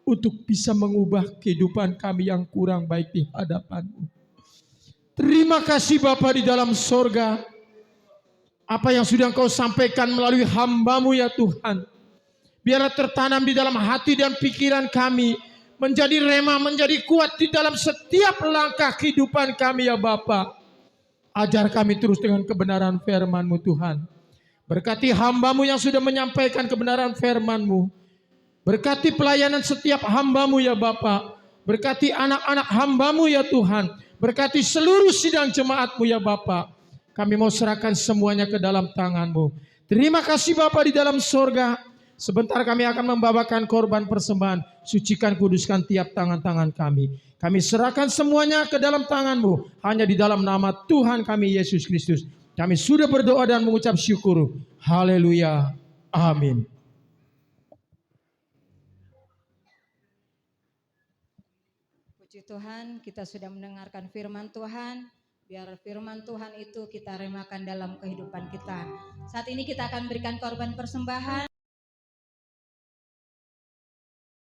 untuk bisa mengubah kehidupan kami yang kurang baik di hadapan-Mu. Terima kasih Bapa di dalam sorga. Apa yang sudah Engkau sampaikan melalui hamba-Mu ya Tuhan. Biarlah tertanam di dalam hati dan pikiran kami. Menjadi rema, menjadi kuat di dalam setiap langkah kehidupan kami ya Bapa. Ajar kami terus dengan kebenaran firman-Mu Tuhan. Berkati hamba-Mu yang sudah menyampaikan kebenaran firman-Mu. Berkati pelayanan setiap hamba-Mu ya Bapa. Berkati anak-anak hamba-Mu ya Tuhan. Berkati seluruh sidang jemaat-Mu ya Bapa. Kami mau serahkan semuanya ke dalam tangan-Mu. Terima kasih Bapa di dalam sorga. Sebentar kami akan membawakan korban persembahan. Sucikan, kuduskan tiap tangan-tangan kami. Kami serahkan semuanya ke dalam tangan-Mu. Hanya di dalam nama Tuhan kami Yesus Kristus. Kami sudah berdoa dan mengucap syukur. Haleluya. Amin. Puji Tuhan, kita sudah mendengarkan firman Tuhan. Biar firman Tuhan itu kita remakan dalam kehidupan kita. Saat ini kita akan berikan korban persembahan.